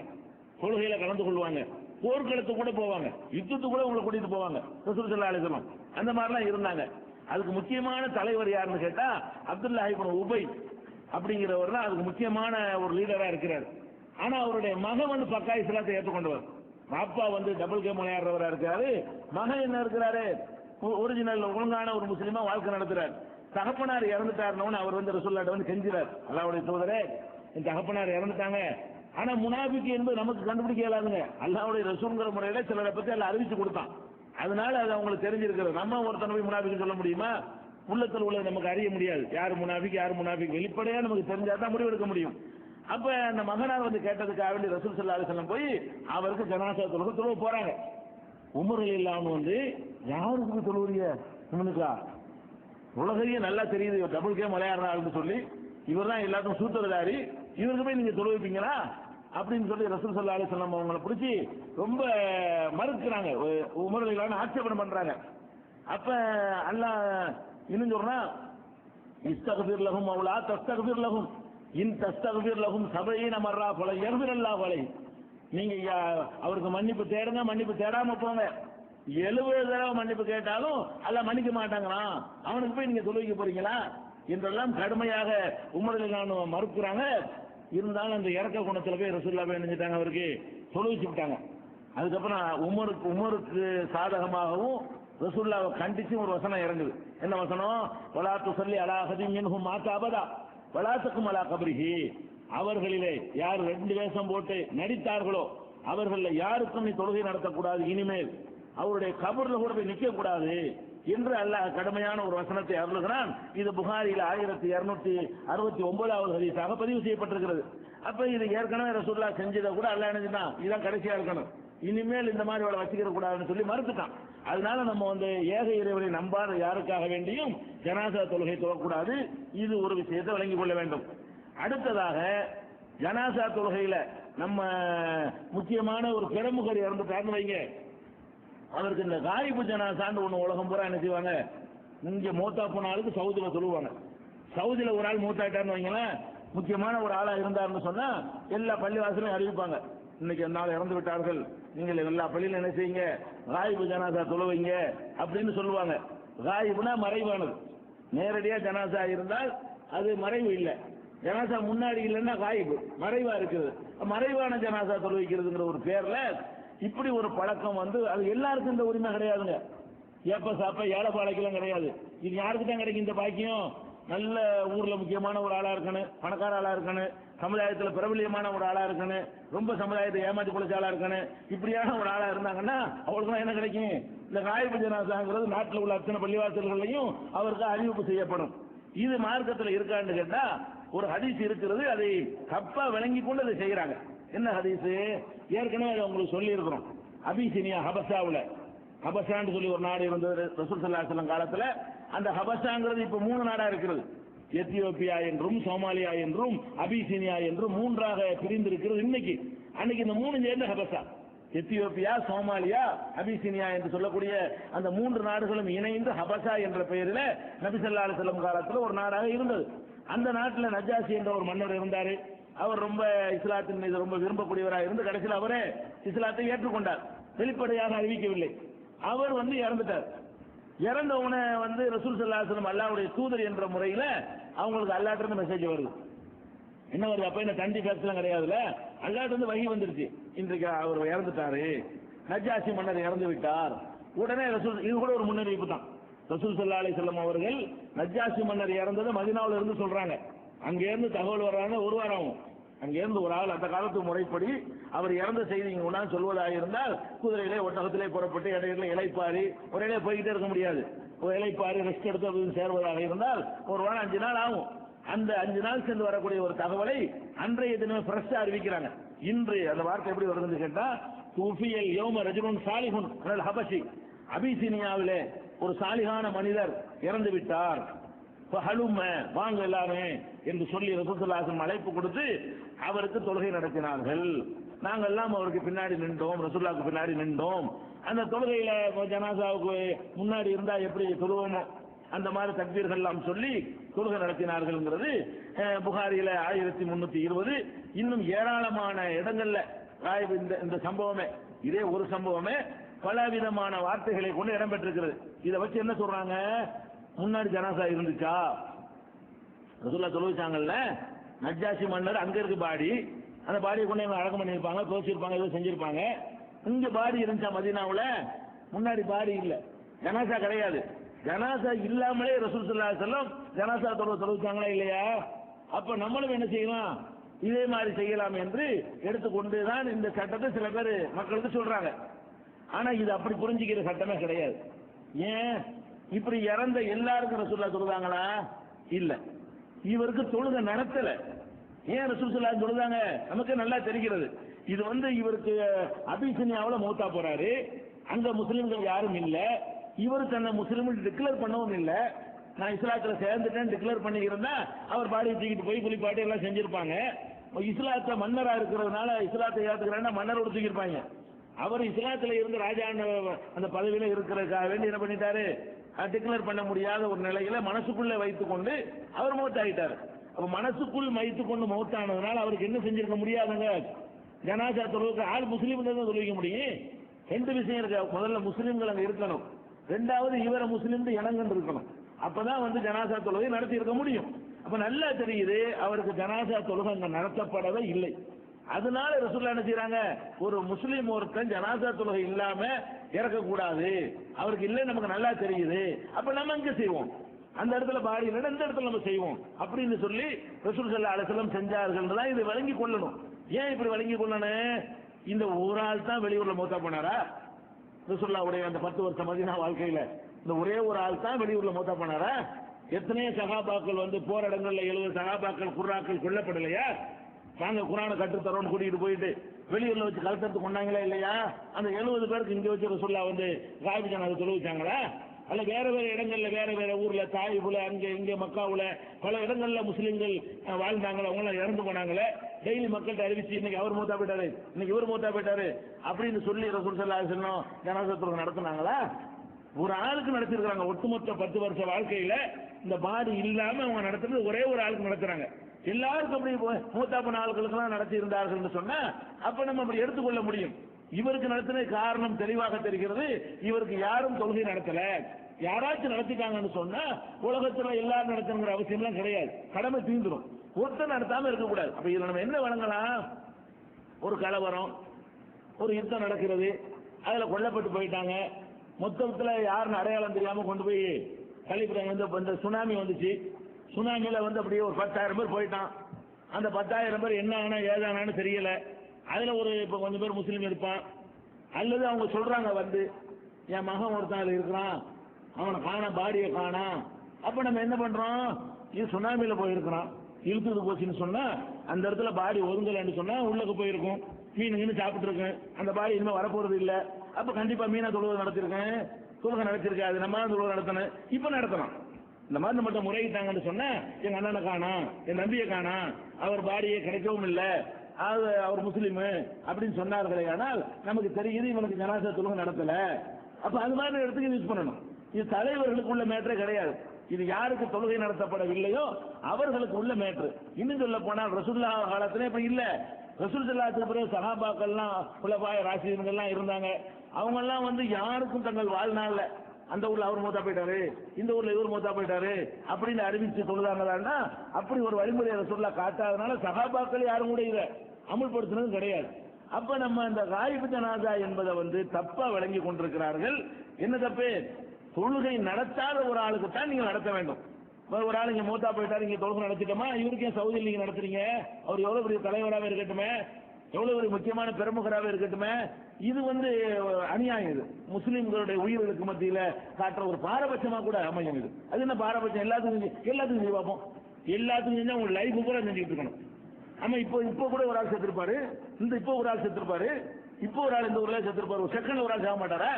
கொள்கையில கலந்து கொள்வாங்க, போர்க்களத்துக்கு கூட போவாங்க, யுத்தத்துக்கு கூட உங்களை கூட்டிட்டு போவாங்க ரசூல் ஸல்லல்லாஹு அலைஹி வஸல்லம். அந்த மாதிரிலாம் இருந்தாங்க. அதுக்கு முக்கியமான தலைவர் யாருன்னு கேட்டா அப்துல்லாஹ் இப்னு உபை அப்படிங்கிறவர் தான் அதுக்கு முக்கியமான ஒரு லீடரா இருக்கிறார். ஆனா அவருடைய மகன் பக்கா இஸ்லாத்தை ஏற்றுக்கொண்டவர். பாப்பா டபுள் கேம் விளையாடுறவரா இருக்காரு, மகன் என்ன இருக்கிறாரு, ஒரிஜினல் ஒழுங்கான ஒரு முஸ்லீமா வாழ்க்கை நடத்துறார். தகப்பனார் இறந்துட்டாருன்னு அவர் ரசூலுல்லாஹ்ட்ட கெஞ்சிறார், அல்லாஹ்வுடைய தூதரே என் தகப்பனார் இறந்துட்டாங்க. ஆனா முனாஃபிக் என்பது நமக்கு கண்டுபிடிக்க இயலாதுங்க, அல்லாஹ்வுடைய ரசூல்ங்கிற முறையில சிலரை பத்தி எல்லாம் அறிவிச்சு கொடுத்தான். அதனால அது அவங்களுக்கு தெரிஞ்சிருக்கிறது. நம்ம ஒருத்தனை போய் முனாஃபிக் சொல்ல முடியுமா, உள்ளத்தில் உள்ள நமக்கு அறிய முடியாது, யார் முனாஃபிக் யார் முனாஃபிக் வெளிப்படையா நமக்கு தெரிஞ்சாதான் முடிவெடுக்க முடியும். அப்ப அந்த மகனார் கேட்டதுக்காக வேண்டி ரசூல் ஸல்லல்லாஹு அலைஹி வஸல்லம் போய் அவருக்கு ஜனாஸா தொழுக போறாங்க. உமர் ரலியல்லாஹு அன்ஹு யாருக்கு தொழுவீங்க, இவனுக்கா உலகையே நல்லா தெரியுது டபுள் கேம் விளையாடுறாருன்னு சொல்லி இவர் தான் எல்லாத்துக்கும் சூத்திரதாரி, இவருக்கு போய் நீங்க தொழுவிப்பீங்களா அப்படின்னு சொல்லி ரசூல் ஸல்லல்லாஹு அலைஹி வஸல்லம் அவங்களை பிடிச்சி ரொம்ப மறுக்கிறாங்க, உமர் ரலியல்லாஹு அன்ஹு ஆட்சேபனை பண்றாங்க. அப்ப அல்லாஹ் இன்னும் சொல்றா, இஸ்தக்ஃபிர் லஹும் அவ் லா தஸ்தக்ஃபிர் லஹும் இன் தஸ்தக்ஃபிர் லஹும் 70 மர்ரா ஃபல யக்ஃபிரல்லாஹு அலைஹி. நீங்க அவருக்கு மன்னிப்பு தேடுங்க, மன்னிப்பு தேடாம போங்க, 70 தடவை மன்னிப்பு கேட்டாலும் அல்லாஹ் மன்னிக்க மாட்டாங்களாம், அவனுக்கு போய் நீங்க தொழுவிக்க போறீங்களா என்றெல்லாம் கடுமையாக உமர் ரலியல்லாஹு அன்ஹு மறுக்கிறாங்க. இருந்தாலும் அந்த இறக்க குணத்துல போய் ரசூலுல்லாஹ் போய் நினைச்சிட்டாங்க, அவருக்கு தொழுவிச்சு விட்டாங்க. அதுக்கப்புறம் உமருக்கு சாதகமாகவும் ரசூலுல்லாஹ்வை கண்டிச்சு ஒரு வசனம் இறங்குது. என்ன வசனம், வலா துஸல்லி அலா அஹதின் மின்ஹும் மாத அபதா வலா தகும் அலா கப்ரிஹி. அவர்களிலே யார் 2 வேஷம் போட்டு நடித்தார்களோ அவர்கள யாருக்கும் நீ தொழுகை நடத்தக்கூடாது, இனிமேல் அவருடைய கபர்ல கூட போய் நிற்க கூடாது என்று அல்லாஹ் கடுமையான ஒரு வசனத்தை அருளுகிறான். இது புகாரில 1269வது ஹதீஸாக பதிவு செய்யப்பட்டிருக்கிறது. அப்ப இது ஏற்கனவே ரசூலுல்லாஹ் செஞ்சதை கூட அல்லாஹ் என்ன செஞ்சான், இதான் கடைசியா இருக்கணும், இனிமேல் இந்த மாதிரி அவளை வச்சுக்கிற கூடாதுன்னு சொல்லி மறுத்துட்டான். அதனால நம்ம ஏக இறைவனை நம்பாத யாருக்காக வேண்டியும் ஜனாசா தொழுகை தொழக்கூடாது. இது ஒரு விஷயத்தை விளங்கிக் கொள்ள வேண்டும். அடுத்ததாக ஜனாசா தொழுகையில நம்ம முக்கியமான ஒரு பிரமுகர் இறந்துட்டார்னு வைங்க, அவருக்கு இந்த காயிபு ஜனாசான்னு ஒண்ணு உலகம் பூரா என்ன செய்வாங்க, இங்க மூத்தா போன ஆளுக்கு சவுதியில சொல்லுவாங்க. சவுதியில ஒரு ஆள் மூத்தாட்டான்னு வைங்களேன், முக்கியமான ஒரு ஆளா இருந்தாருன்னு சொன்னா எல்லா பள்ளிவாசலையும் அறிவிப்பாங்க, இன்னைக்கு நாள் இறந்து விட்டார்கள், நீங்கள் எல்லா பள்ளியில என்ன செய்யுங்க, காயிபு ஜனாசா தொழுவீங்க அப்படின்னு சொல்லுவாங்க. காயிபுனா மறைவானது. நேரடியா ஜனாசா இருந்தால் அது மறைவு இல்லை, ஜனாசா முன்னாடி இல்லைன்னா காயிபு மறைவா இருக்குது. மறைவான ஜனாசா தொழுவிக்கிறதுங்கிற ஒரு பேர்ல இப்படி ஒரு பழக்கம் வந்து அது எல்லாருக்கும் இந்த உரிமை கிடையாதுங்க. ஏப்ப சாப்ப ஏழை பாலைக்கெல்லாம் கிடையாது. இது யாருக்கு தான் கிடைக்கும் இந்த பாக்கியம்? நல்ல ஊர்ல முக்கியமான ஒரு ஆளா இருக்கணும், பணக்கார ஆளா இருக்கணும், சமுதாயத்துல பிரபலியமான ஒரு ஆளா இருக்கணும், ரொம்ப சமுதாயத்தை ஏமாற்றி குளிச்ச ஆளா இருக்கணும். இப்படியான ஒரு ஆளா இருந்தாங்கன்னா அவங்களுக்கு என்ன கிடைக்கும்? இந்த காயிபு ஜனாசாங்கிறது நாட்டில் உள்ள அத்தனை பள்ளிவாசல்களையும் அவருக்கு அறிவிப்பு செய்யப்படும். இது மார்க்கத்தில் இருக்கான்னு கேட்டா ஒரு ஹதீஸ் இருக்கிறது, அதை தப்பா விளங்கி கொண்டு அதை செய்யறாங்க. என்ன ஹதீஸ்? ஏற்கனவே அதை உங்களுக்கு சொல்லி இருக்கிறோம். அபிசினியா ஹபசாவுல, ஹபசான்னு சொல்லி ஒரு நாடு இருந்தது ரசூல் ஸல்லல்லாஹு அலைஹி வஸல்லம் காலத்துல. அந்த ஹபசாங்கிறது இப்ப 3 நாடா இருக்கிறது. எத்தியோப்பியா என்றும், சோமாலியா என்றும், அபிசினியா என்றும் 3ஆக பிரிந்து இருக்கிறது இன்னைக்கு. அன்னைக்கு இந்த 3 சேர்ந்த ஹபசா, எத்தியோப்பியா, சோமாலியா, அபிசினியா என்று சொல்லக்கூடிய அந்த 3 நாடுகளும் இணைந்து ஹபசா என்ற பெயரில் நபி ஸல்லல்லாஹு அலைஹி வஸல்லம் காலத்துல ஒரு நாடாக இருந்தது. அந்த நாட்டில் நஜாஷி என்ற ஒரு மன்னர் இருந்தாரு. அவர் ரொம்ப இஸ்லாத்தின் மீது ரொம்ப விரும்பக்கூடியவராக இருந்து கடைசியில் அவரே இஸ்லாத்தை ஏற்றுக்கொண்டார். வெளிப்படையாக அறிவிக்கவில்லை. அவர் இறந்துட்டார். இறந்தவனை ரசூல் ஸல்லல்லாஹு அலைஹி வஸல்லம் அல்லாஹ்வுடைய தூதர் என்ற முறையில அவங்களுக்கு அல்லாஹ்ட்ட இருந்து மெசேஜ் வருது. என்ன வருது? அப்ப என்ன தண்டி பேசலாம் கிடையாதுல, அல்லாஹ்ட்ட இருந்து வஹி வந்துருச்சு, இன்றைக்கு அவர் இறந்துட்டாரு, நஜாஷி மன்னர் இறந்து விட்டார். உடனே ரசூல், இது கூட ஒரு முன்னறிவிப்பு தான். ரசூல் ஸல்லல்லாஹு அலைஹி வஸல்லம் அவர்கள் நஜாஷி மன்னர் இறந்ததை மதீனாவுல இருந்து சொல்றாங்க. அங்க இருந்து தகவல் வர்றாங்க, ஒரு வாரம் ஆகும். அங்க இருந்து ஒரு ஆள் அந்த காலத்து முறைப்படி அவர் இறந்த செய்தி இங்க சொல்வதாக இருந்தால் குதிரையிலே ஒட்டகத்திலே புறப்பட்டு இடையில இலைப்பாரி ஒரே போய்கிட்டே இருக்க முடியாது. ஒரு இலைப்பாரி ரெஸ்ட் எடுத்து சேர்வதாக இருந்தால் ஒரு வாரம் 5 நாள் ஆகும். அந்த 5 நாள் சென்று வரக்கூடிய ஒரு தகவலை அன்றைய தினம் ஃப்ரெஷ்ஷா அறிவிக்கிறாங்க. இன்று அந்த வார்த்தை எப்படி வருதுன்னு கேட்டா, தூஃபியல் யௌம ரஜுலுன் சாலிஹுன் அல் ஹபஷி, அபிசீனியாவிலே ஒரு சாலிகான மனிதர் இறந்து விட்டார், ஹலும வாங்க எல்லாமே என்று சொல்லி ரசூல் ஸல்லல்லாஹு அலைஹி வஸல்லம் அழைப்பு கொடுத்து அவருக்கு தொழுகை நடத்தினார்கள். நாங்கள் எல்லாம் அவருக்கு பின்னாடி நின்றோம், ரசூலுல்லாஹ்வுக்கு பின்னாடி நின்றோம். அந்த தொழுகையில ஜனாசாவுக்கு முன்னாடி இருந்தா எப்படி தொழுவோமோ அந்த மாதிரி தக்பீர்கள் எல்லாம் சொல்லி தொழுகை நடத்தினார்கள்ங்கிறது புகாரியில 1320. இன்னும் ஏராளமான இடங்கள்ல இந்த சம்பவமே, இதே ஒரு சம்பவமே பல விதமான வார்த்தைகளை கொண்டு இடம்பெற்றிருக்கிறது. இதை வச்சு என்ன சொல்றாங்க? முன்னாடி ஜனாசா இருந்துச்சா? ரசூலுல்லாஹ் தொழுவிச்சாங்கல்ல, நஜ்ஜாஷி மன்னர் அங்க இருக்கு பாடி, அந்த பாடியை கொண்டு அடக்கம் பண்ணியிருப்பாங்க, தோச்சிருப்பாங்க, ஏதோ செஞ்சிருப்பாங்க. இங்க பாடி இருந்துச்சா மதீனாவுல? முன்னாடி பாடி இல்ல, ஜனாசா கிடையாது. ஜனாசா இல்லாமலே ரசூல் ஸல்லல்லாஹு அலைஹி வஸல்லம் ஜனாசா தொழுவிச்சாங்களா இல்லையா? அப்ப நம்மளும் என்ன செய்யலாம்? இதே மாதிரி செய்யலாம் என்று எடுத்துக்கொண்டுதான் இந்த சட்டத்தை சில பேர் மக்களுக்கு சொல்றாங்க. ஆனா இது அப்படி புரிஞ்சுக்கிற சட்டமே கிடையாது. ஏன்? இப்படி இறந்த எல்லாருக்கும் ரசூலுல்லாஹ் தொழுதாங்களா? இல்ல. இவருக்கு தொழுகை நடத்தல. ஏன் ரசூல் ஸல்லல்லாஹு தொழுதாங்க? நமக்கு நல்லா தெரிகிறது. இது இவருக்கு அபிசீனியாவுல மௌத்தா போறாரு, அங்க முஸ்லிம்கள் யாரும் இல்ல, இவர் தன்னை முஸ்லிம் டிக்ளேர் பண்ணவும் இல்ல. நான் இஸ்லாத்துல சேர்ந்துட்டேன் டிக்ளேர் பண்ணி இருந்தா அவர் பாடியை தூக்கிட்டு போய் குளிப்பாட்டி எல்லாம் செஞ்சிருப்பாங்க. இஸ்லாத்த மன்னரா இருக்கிறதுனால இஸ்லாத்தை ஏத்துக்கிறேன்னா மன்னரோட தூக்கிருப்பாங்க. அவர் இஸ்லாத்துல இருந்து ராஜா அந்த பதவியில இருக்கிறதுக்காக வேண்டி என்ன பண்ணிட்டாரு? டிக்ளேர் பண்ண முடியாத ஒரு நிலையில மனசுக்குள்ள வைத்துக் கொண்டு அவர் மௌத்தாயிட்டார். அப்ப மனசுக்குள் வைத்துக் கொண்டு மௌத்தானதுனால அவருக்கு என்ன செஞ்சிருக்க முடியாதுங்க? ஜனாசா தொழுவுக்கு ஆள் முஸ்லீம்ல தான் தொழுவிக்க முடியும். 2 விஷயம் இருக்கு. முதல்ல முஸ்லீம்கள் அங்க இருக்கணும், 2வது இவரை முஸ்லீம் இனங்கண்டு இருக்கணும். அப்பதான் ஜனாசா தொழுகை நடத்தி இருக்க முடியும். அப்ப நல்லா தெரியுது அவருக்கு ஜனாசா தொழுகை அங்க நடத்தப்படவே இல்லை. அதனால ரசூலுல்லாஹ் என்ன செய்றாங்க? ஒரு முஸ்லீம் ஒருத்தன் ஜனாசா தொழுகை இல்லாம இறக்கக்கூடாது, அவருக்கு இல்லை நமக்கு நல்லா தெரியுது, அப்ப நம்ம இங்க செய்வோம், அந்த இடத்துல பாடி இல்லை இந்த இடத்துல நம்ம செய்வோம் அப்படின்னு சொல்லி ரசூல் ஸல்லல்லாஹு அலைஹி வஸல்லம் செஞ்சார்கள். இதை விளங்கி கொள்ளணும். ஏன் இப்படி விளங்கி கொள்ளணும்? இந்த ஒரு ஆள் தான் வெளியூர்ல மௌத்தா போனாரா? ரசூலுல்லாஹ்வுடைய அந்த 10 வருஷம் மதீனா வாழ்க்கையில இந்த ஒரே ஒரு ஆள் தான் வெளியூர்ல மௌத்தா போனாரா? எத்தனையோ சஹாபாக்கள் போற இடங்கள்ல 70 சஹாபாக்கள் குர்ராக்கள் கொல்லப்படலையா? நாங்க குர்ஆனை கற்றுத்தரோன்னு கூட்டிட்டு போயிட்டு வெளியூர்ல வச்சு கலத்தெடுத்து கொண்டாங்களா இல்லையா? அந்த 70 பேருக்கு இங்க வச்சு ரசூலுல்லாஹ் காயிபு ஜனாஸா தொழுவிச்சாங்களா? அல்ல வேற வேற இடங்கள்ல வேற வேற ஊர்ல தாயிபுல அங்க இங்க மக்காவுல பல இடங்கள்ல முஸ்லிம்கள் வாழ்ந்தாங்களே, அவங்க எல்லாம் இறந்து போனாங்களே, டெய்லி மக்கள்கிட்ட அறிவிச்சு இன்னைக்கு அவர் மூத்தா போயிட்டாரு, இன்னைக்கு இவர் மூத்தா போயிட்டாரு அப்படின்னு சொல்லி ரசூல் ஸல்லல்லாஹு அலைஹி வஸல்லம் ஜனாஸா தொழுகை நடத்துனாங்களா? ஒரு ஆளுக்கு நடத்திருக்காங்க. ஒட்டுமொத்த 10 வருஷ வாழ்க்கையில இந்த பாடி இல்லாம அவங்க நடத்துறது ஒரே ஒரு ஆளுக்கு நடத்துறாங்க. எல்லாருக்கும் அப்படி மூத்தா போன ஆளுகளுக்கெல்லாம் நடத்தி இருந்தார்கள் சொன்னா அப்ப நம்ம அப்படி எடுத்துக்கொள்ள முடியும். இவருக்கு நடத்தின காரணம் தெளிவாக தெரிகிறது. இவருக்கு யாரும் தொழுகை நடத்தல, யாராச்சும் நடத்திட்டாங்கன்னு சொன்னா உலகத்துல எல்லாரும் நடத்தணுங்கிற அவசியம் எல்லாம் கிடையாது, கடமை தீந்துடும். ஒருத்தர் நடத்தாம இருக்கக்கூடாது. அப்ப இதுல நம்ம என்ன வழங்கலாம்? ஒரு கலவரம், ஒரு யுத்தம் நடக்கிறது, அதுல கொல்லப்பட்டு போயிட்டாங்க, மொத்தத்துல யாருன்னு அடையாளம் தெரியாம கொண்டு போய் கழிப்பிடாங்க. இந்த சுனாமி வந்துச்சு, சுனாமியில அப்படியே ஒரு 10,000 பேர் போயிட்டான். அந்த 10,000 பேர் என்ன ஆனா ஏதானான்னு தெரியல. அதுல ஒரு இப்ப கொஞ்சம் பேர் முஸ்லீம் இருப்பான், அல்லது அவங்க சொல்றாங்க என் மகன் ஒருத்தன் இருக்கிறான், அவனை காணா, பாடியை காணா. அப்ப நம்ம என்ன பண்றோம்? இது சுனாமியில போயிருக்கிறான், இழுத்துட்டு போச்சுன்னு சொன்னா அந்த இடத்துல பாடி ஒதுங்கலன்னு சொன்னா உள்ளக்கு போயிருக்கும், மீன் சாப்பிட்டு இருக்கேன், அந்த பாடி இனிமே வரப்போறது இல்ல. அப்ப கண்டிப்பா மீனா தொழுகை நடத்திருக்கேன், தொழுகை நடத்திருக்கேன், அது நம்ம தொழுகை நடத்தணும், இப்ப நடத்தலாம். இந்த மாதிரி நம்மகிட்ட முறையிட்டாங்கன்னு சொன்னா எங்க அண்ணனை காணா, என் நம்பியை காணா, அவர் பாடியை கிடைக்கவும் இல்லை, அவர் முஸ்லீம் அப்படின்னு சொன்னார்களே, ஆனால் நமக்கு தெரியுது இவனுக்கு ஜனாசா தொழுகை நடத்தல. அப்ப அது மாதிரி இடத்துக்கு யூஸ் பண்ணணும். இது தலைவர்களுக்கு உள்ள மேட்டரே கிடையாது. இது யாருக்கு தொழுகை நடத்தப்படவில்லையோ அவர்களுக்கு உள்ள மேட்ரு. இன்னும் சொல்ல போனால் ரசூலுல்லாஹ் காலத்துல இப்ப இல்ல. ரசூல் ஸல்லல்லாஹு பிறகு சஹாபாக்கள்லாம் குலஃபாய ராஷிதீன்கள்லாம் இருந்தாங்க. அவங்க எல்லாம் யாருக்கும் தங்கள் வாழ்நாள்ல அந்த ஊர்ல அவர் மூத்தா போயிட்டாரு, இந்த ஊர்ல இவர் மூத்தா போயிட்டாரு அப்படின்னு அறிவிச்சு சொல்லுதாங்கன்னா அப்படி ஒரு வழிமுறையை ரசூலுல்லாஹ் காட்டாதனால சஹாபாக்கள் யாரும் கூட இதை அமுல்படுத்தினதும் கிடையாது. அப்ப நம்ம இந்த காயிபு ஜனாசா என்பதை தப்பா விளங்கி கொண்டிருக்கிறார்கள். என்ன தப்பு? தொழுகை நடத்தாத ஒரு ஆளுக்கு தான் நீங்க நடத்த வேண்டும். ஒரு ஆள் இங்க மூத்தா போயிட்டாரு, இங்க தொழுகை நடத்திட்டோமா, இவருக்கு ஏன் சவுதியில் நீங்க நடத்துறீங்க? அவர் எவ்வளவு பெரிய தலைவராக இருக்கட்டுமே, எவ்வளவு ஒரு முக்கியமான பெருமுகராக இருக்கட்டுமே, இது அநியாயம். இது முஸ்லிம்களுடைய உயிர்களுக்கு மத்தியில காட்டுற ஒரு பாரபட்சமா கூட அமையும். இது அது என்ன பாரபட்சம்? எல்லாத்துக்கும் செஞ்சு பார்ப்போம், எல்லாத்துக்கும் செஞ்சா உங்க லைஃப் கூட செஞ்சுட்டு இருக்கணும். ஆமா, இப்போ கூட ஒரு ஆள் செத்துருப்பாரு, இப்போ ஒரு ஆள் செத்துருப்பாரு, இப்போ ஒரு ஆள் இந்த ஊர்ல செத்துருப்பாரு, ஒரு செகண்ட்ல ஒரு ஆள் சாக மாட்டாரா?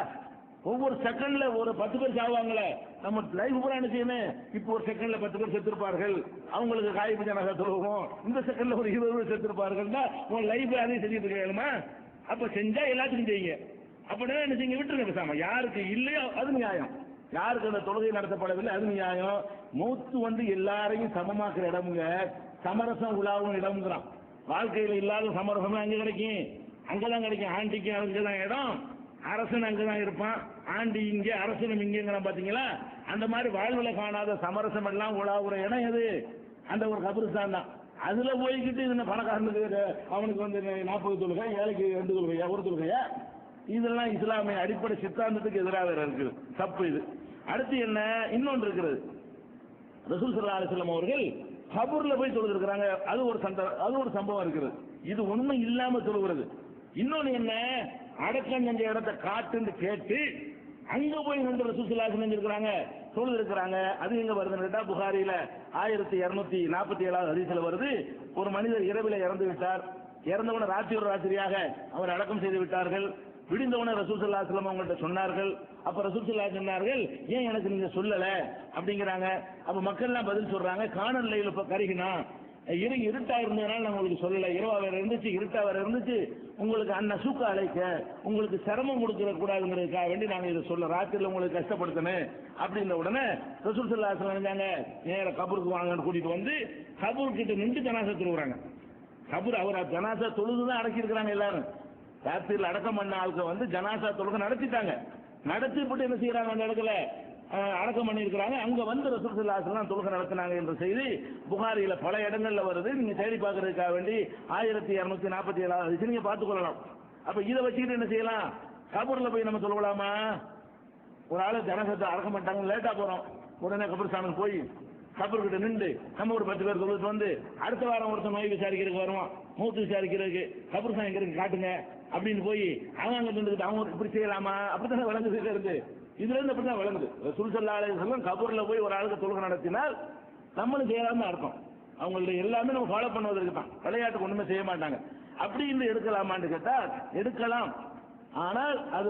ஒவ்வொரு செகண்ட்ல ஒரு 10 பேர் சாவாங்களே, நம்ம லைஃப் பூரா என்ன செய்யணும்? இப்போ ஒரு செகண்ட்ல 10 பேர் செத்துருப்பார்கள், அவங்களுக்கு காயிபு ஜனாசா தொழுவோம். இந்த செகண்ட்ல ஒரு 20 பேர் செத்துருப்பார்கள், உங்க லைஃப் அதையும் செஞ்சுட்டு இருக்கணுமா? அப்ப செஞ்சா எல்லாத்துக்கும் செய்யுங்க. அப்படின்னா என்ன செய்யுங்க? விட்டுருங்க பேசாம. யாருக்கு இல்லையோ அது நியாயம், யாருக்கு அந்த தொழுகை நடத்தப்படவில்லை அது நியாயம். மூத்து எல்லாரையும் சமமாக்குற இடமுங்க, சமரசம் உலாவும் இடம்ங்கிறான். வாழ்க்கையில இல்லாத சமரசம் அங்க கிடைக்கும், அங்கதான் கிடைக்கும். ஆண்டிக்கு அங்கதான் இடம், அரசன் அங்கதான் இருப்பான், ஆண்டி இங்க அரசனும் இங்க பாத்தீங்களா? அந்த மாதிரி வாழ்வுல காணாத சமரசம் எல்லாம் உலாவுற இடம் எது? அந்த ஒரு கபிரிஸ்தான் தான். அதுல போய்கிட்டு இந்த பணக்காரனுக்கு அவனுக்கு 40 தொழுகை, ஏழைக்கு 2 தொழுகையா, ஒரு தொழுகையா? இதெல்லாம் இஸ்லாமிய அடிப்படை சித்தாந்தத்துக்கு எதிராக இருக்குது, தப்பு இது. அடுத்து என்ன? இன்னொன்று இருக்கிறது. ரசூல் ஸல்லல்லாஹு அலைஹி வஸல்லம் அவர்கள் கபூர்ல போய் தொழுதுருக்கிறாங்க. அது ஒரு சம்பவம் இருக்கிறது. இது உண்மை இல்லாம தொழுகிறது. இன்னொன்னு என்ன? அடக்கம் செஞ்ச இடத்தை காட்டுன்னு கேட்டு அங்க போய் ரசூல் ஸல்லல்லாஹு அலைஹி வஸல்லம் இருக்கிறாங்க, தொழுது இருக்கிறாங்க. அது எங்க வருதுன்னு கேட்டா புகாரில 1247 ஹதீஸ்ல வருது. ஒரு மனிதர் இரவில இறந்து விட்டார், இறந்தவன ராத்திரியாக அவர் அடக்கம் செய்து விட்டார்கள். விடிந்தவன ரசூல் ஸல்லல்லாஹு அலைஹி வஸல்லம் அவங்கள்ட்ட சொன்னார்கள். அப்ப ரசூல் ஸல்லல்லாஹு அலைஹி சொன்னார்கள், ஏன் எனக்கு நீங்க சொல்லல அப்படிங்கிறாங்க. அப்ப மக்கள் எல்லாம் பதில் சொல்றாங்க, காணல் லைல கருகினா, இருட்டா இருந்ததுனால நான் உங்களுக்கு சொல்லல, இரவா வேற இருந்துச்சு, இருட்டா வேற இருந்துச்சு, உங்களுக்கு அன்னசூக்க அழைக்க, உங்களுக்கு சிரமம் கொடுக்க கூடாதுங்கிறதுக்காக வேண்டி நாங்க இதை சொல்ல, ராத்திரில உங்களுக்கு கஷ்டப்படுத்தணும் அப்படின்ற உடனே ரசூல் ஸல்லல்லாஹு அலைஹி வஸல்லம் நேர கபருக்கு வாங்கன்னு கூட்டிட்டு கபூர் கிட்ட நின்று ஜனாசா தொழுகிறாங்க. கபூர் அவர் ஜனாசா தொழுதுதான் அடக்கி இருக்கிறாங்க. எல்லாரும் ராத்திரியில் அடக்கம் பண்ண ஆளுக்கு ஜனாசா தொழுகை நடத்திட்டாங்க. நடத்திவிட்டு என்ன செய்யறாங்க? அந்த இடத்துல அடக்கம் பண்ணி இருக்கிறாங்க. அங்க ரசூல் ஸல்லல்லாஹு அலைஹி வஸல்லம் தொழுகை நடத்தினாங்க என்ற செய்தி புகாரில பல இடங்கள்ல வருது. நீங்க தேடி பார்க்கறதுக்காக வேண்டி 1247 நீங்க பார்த்துக் கொள்ளலாம். அப்ப இதை வச்சுக்கிட்டு என்ன செய்யலாம்? கபூர்ல போய் நம்ம சொல்லலாமா? ஒரு ஆளு ஜனாசாத்தை அடக்கம் பண்ணிட்டாங்க, லேட்டா போறோம், உடனே கபூர்ஸ்தானுக்கு போய் கபூர்கிட்ட நின்று நம்ம ஒரு 10 பேர் தொழுது அடுத்த வாரம் ஒருத்தர் நோய் விசாரிக்கிறதுக்கு வருவான், மூத்து விசாரிக்கிறதுக்கு கபூர்ஸ்தான் எங்க இருக்கு காட்டுங்க அப்படின்னு போய் அவங்க அங்க நின்றுட்டு அவங்க இப்படி செய்யலாமா? அப்படித்தானே விளங்குது. இருந்து இதுல இருந்து அப்படிதான் விளங்குது. ரசூல் ஸல்லல்லாஹு அலைஹி வஸல்லம் கபூர்ல போய் ஒரு ஆளுக்கு தொழுகை நடத்தினால் நம்மளும் செய்யலாம்னு அர்த்தம். அவங்களுடைய எல்லாமே நம்ம ஃபாலோ பண்ணுவதற்கு தான், விளையாட்டுக்கு ஒண்ணுமே செய்ய மாட்டாங்க. அப்படி இருந்து எடுக்கலாமான்னு கேட்டா எடுக்கலாம். ஆனால் அது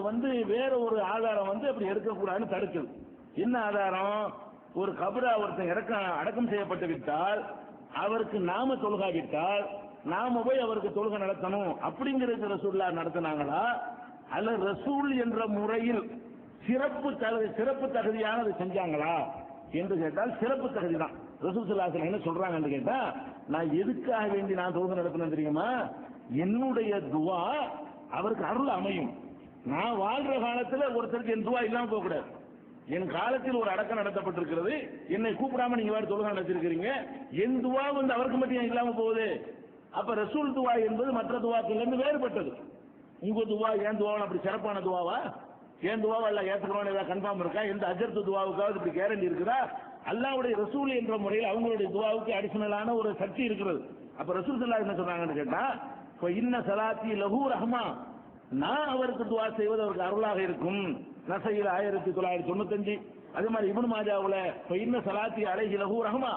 வேற ஒரு ஆதாரம் அப்படி எடுக்கக்கூடாதுன்னு தடுக்குது. என்ன ஆதாரம்? ஒரு கபரா ஒருத்தன் அடக்கம் செய்யப்பட்டு விட்டால் அவருக்கு நாம தொழுகாவிட்டால் நாம போய் அவருக்கு தொழுகை நடத்தணும் அப்படிங்கிறது ரசூலுல்லாஹ் நடத்தினாங்களா, அல்ல ரசூல் என்ற முறையில் சிறப்பு தகுதியானது செஞ்சாங்களா என்று கேட்டால் சிறப்பு தகுதி தான். ரசூல் ஸல்லல்லாஹு அலைஹி வஸல்லம் என்ன சொல்றாங்கன்னு கேட்டா, நான் எதுக்காக வேண்டி நான் தொழுகை நடத்தினேன் தெரியுமா? என்னுடைய துவா அவருக்கு அருள் அமையும். நான் வாழ்ற காலத்துல ஒருத்தருக்கு என் துவா இல்லாம போக கூடாது. என் காலத்தில் ஒரு அடக்கம் நடத்தப்பட்டிருக்கிறது, என்னை கூப்பிடாம நீங்க வேற தொழுகை நடத்திருக்கிறீங்க, என் துவா அவருக்கு மட்டும் இல்லாம போகுது. அப்ப ரசூல் துவா என்பது மற்ற துவாக்கள் இருந்து வேறுபட்டது. உங்க துவா ஏன் துவா அப்படி சிறப்பான துவாவா? ஏன் துவாவா எல்லாம் ஏத்துக்கிறோம் ஏதாவது கன்ஃபார்ம் இருக்கா? எந்த அஜர்த்து துவாவுக்காவது இப்படி கேரண்டி இருக்குதா? அல்லாஹ்வுடைய ரசூல் என்ற முறையில் அவங்களுடைய துவாவுக்கு அடிஷனலான ஒரு சக்தி இருக்கிறது. அப்ப ரசூல் ஸல்லல்லாஹு அலைஹி வஸல்லம் என்ன சொன்னாங்கன்னு கேட்டா, இன்ன ஸலாத்தி லஹு ரஹ்மா, நான் அவருக்கு துவா செய்வது அவருக்கு அருளாக இருக்கும். நசையில் 1995. அதே மாதிரி இப்னு மாஜாவுல இன்ன ஸலாத்தி அலைஹி லஹு ரஹ்மா,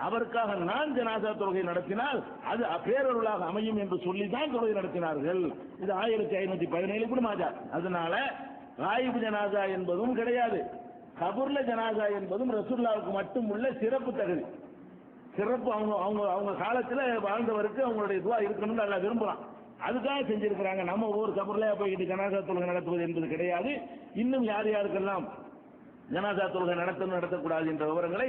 அவருக்காக நான் ஜனாசா தொழுகை நடத்தினால் அது பேரருளாக அமையும் என்று சொல்லி தான் தொழுகை நடத்தினார்கள். இது 1517 இப்னு மாஜா. அதனால காயிப் ஜனாசா என்பதும் கிடையாது, கபூர்ல ஜனாசா என்பதும் ரசூலுல்லாஹ்வுக்கு மட்டும் உள்ள சிறப்பு தகுதி. சிறப்பு அவங்க காலத்துல வாழ்ந்தவருக்கு அவங்களுடைய துவா இருக்கணும்னு அல்லாஹ் விரும்புறான். அதுக்காக செஞ்சிருக்கிறாங்க. நம்ம ஒவ்வொரு கபர்ல போய்கிட்டு ஜனாசா தொழுகை நடத்துவது என்பது கிடையாது. இன்னும் யார் யாருக்கெல்லாம் ஜனாசா தொழுகை நடத்தக்கூடாது என்ற விவரங்களை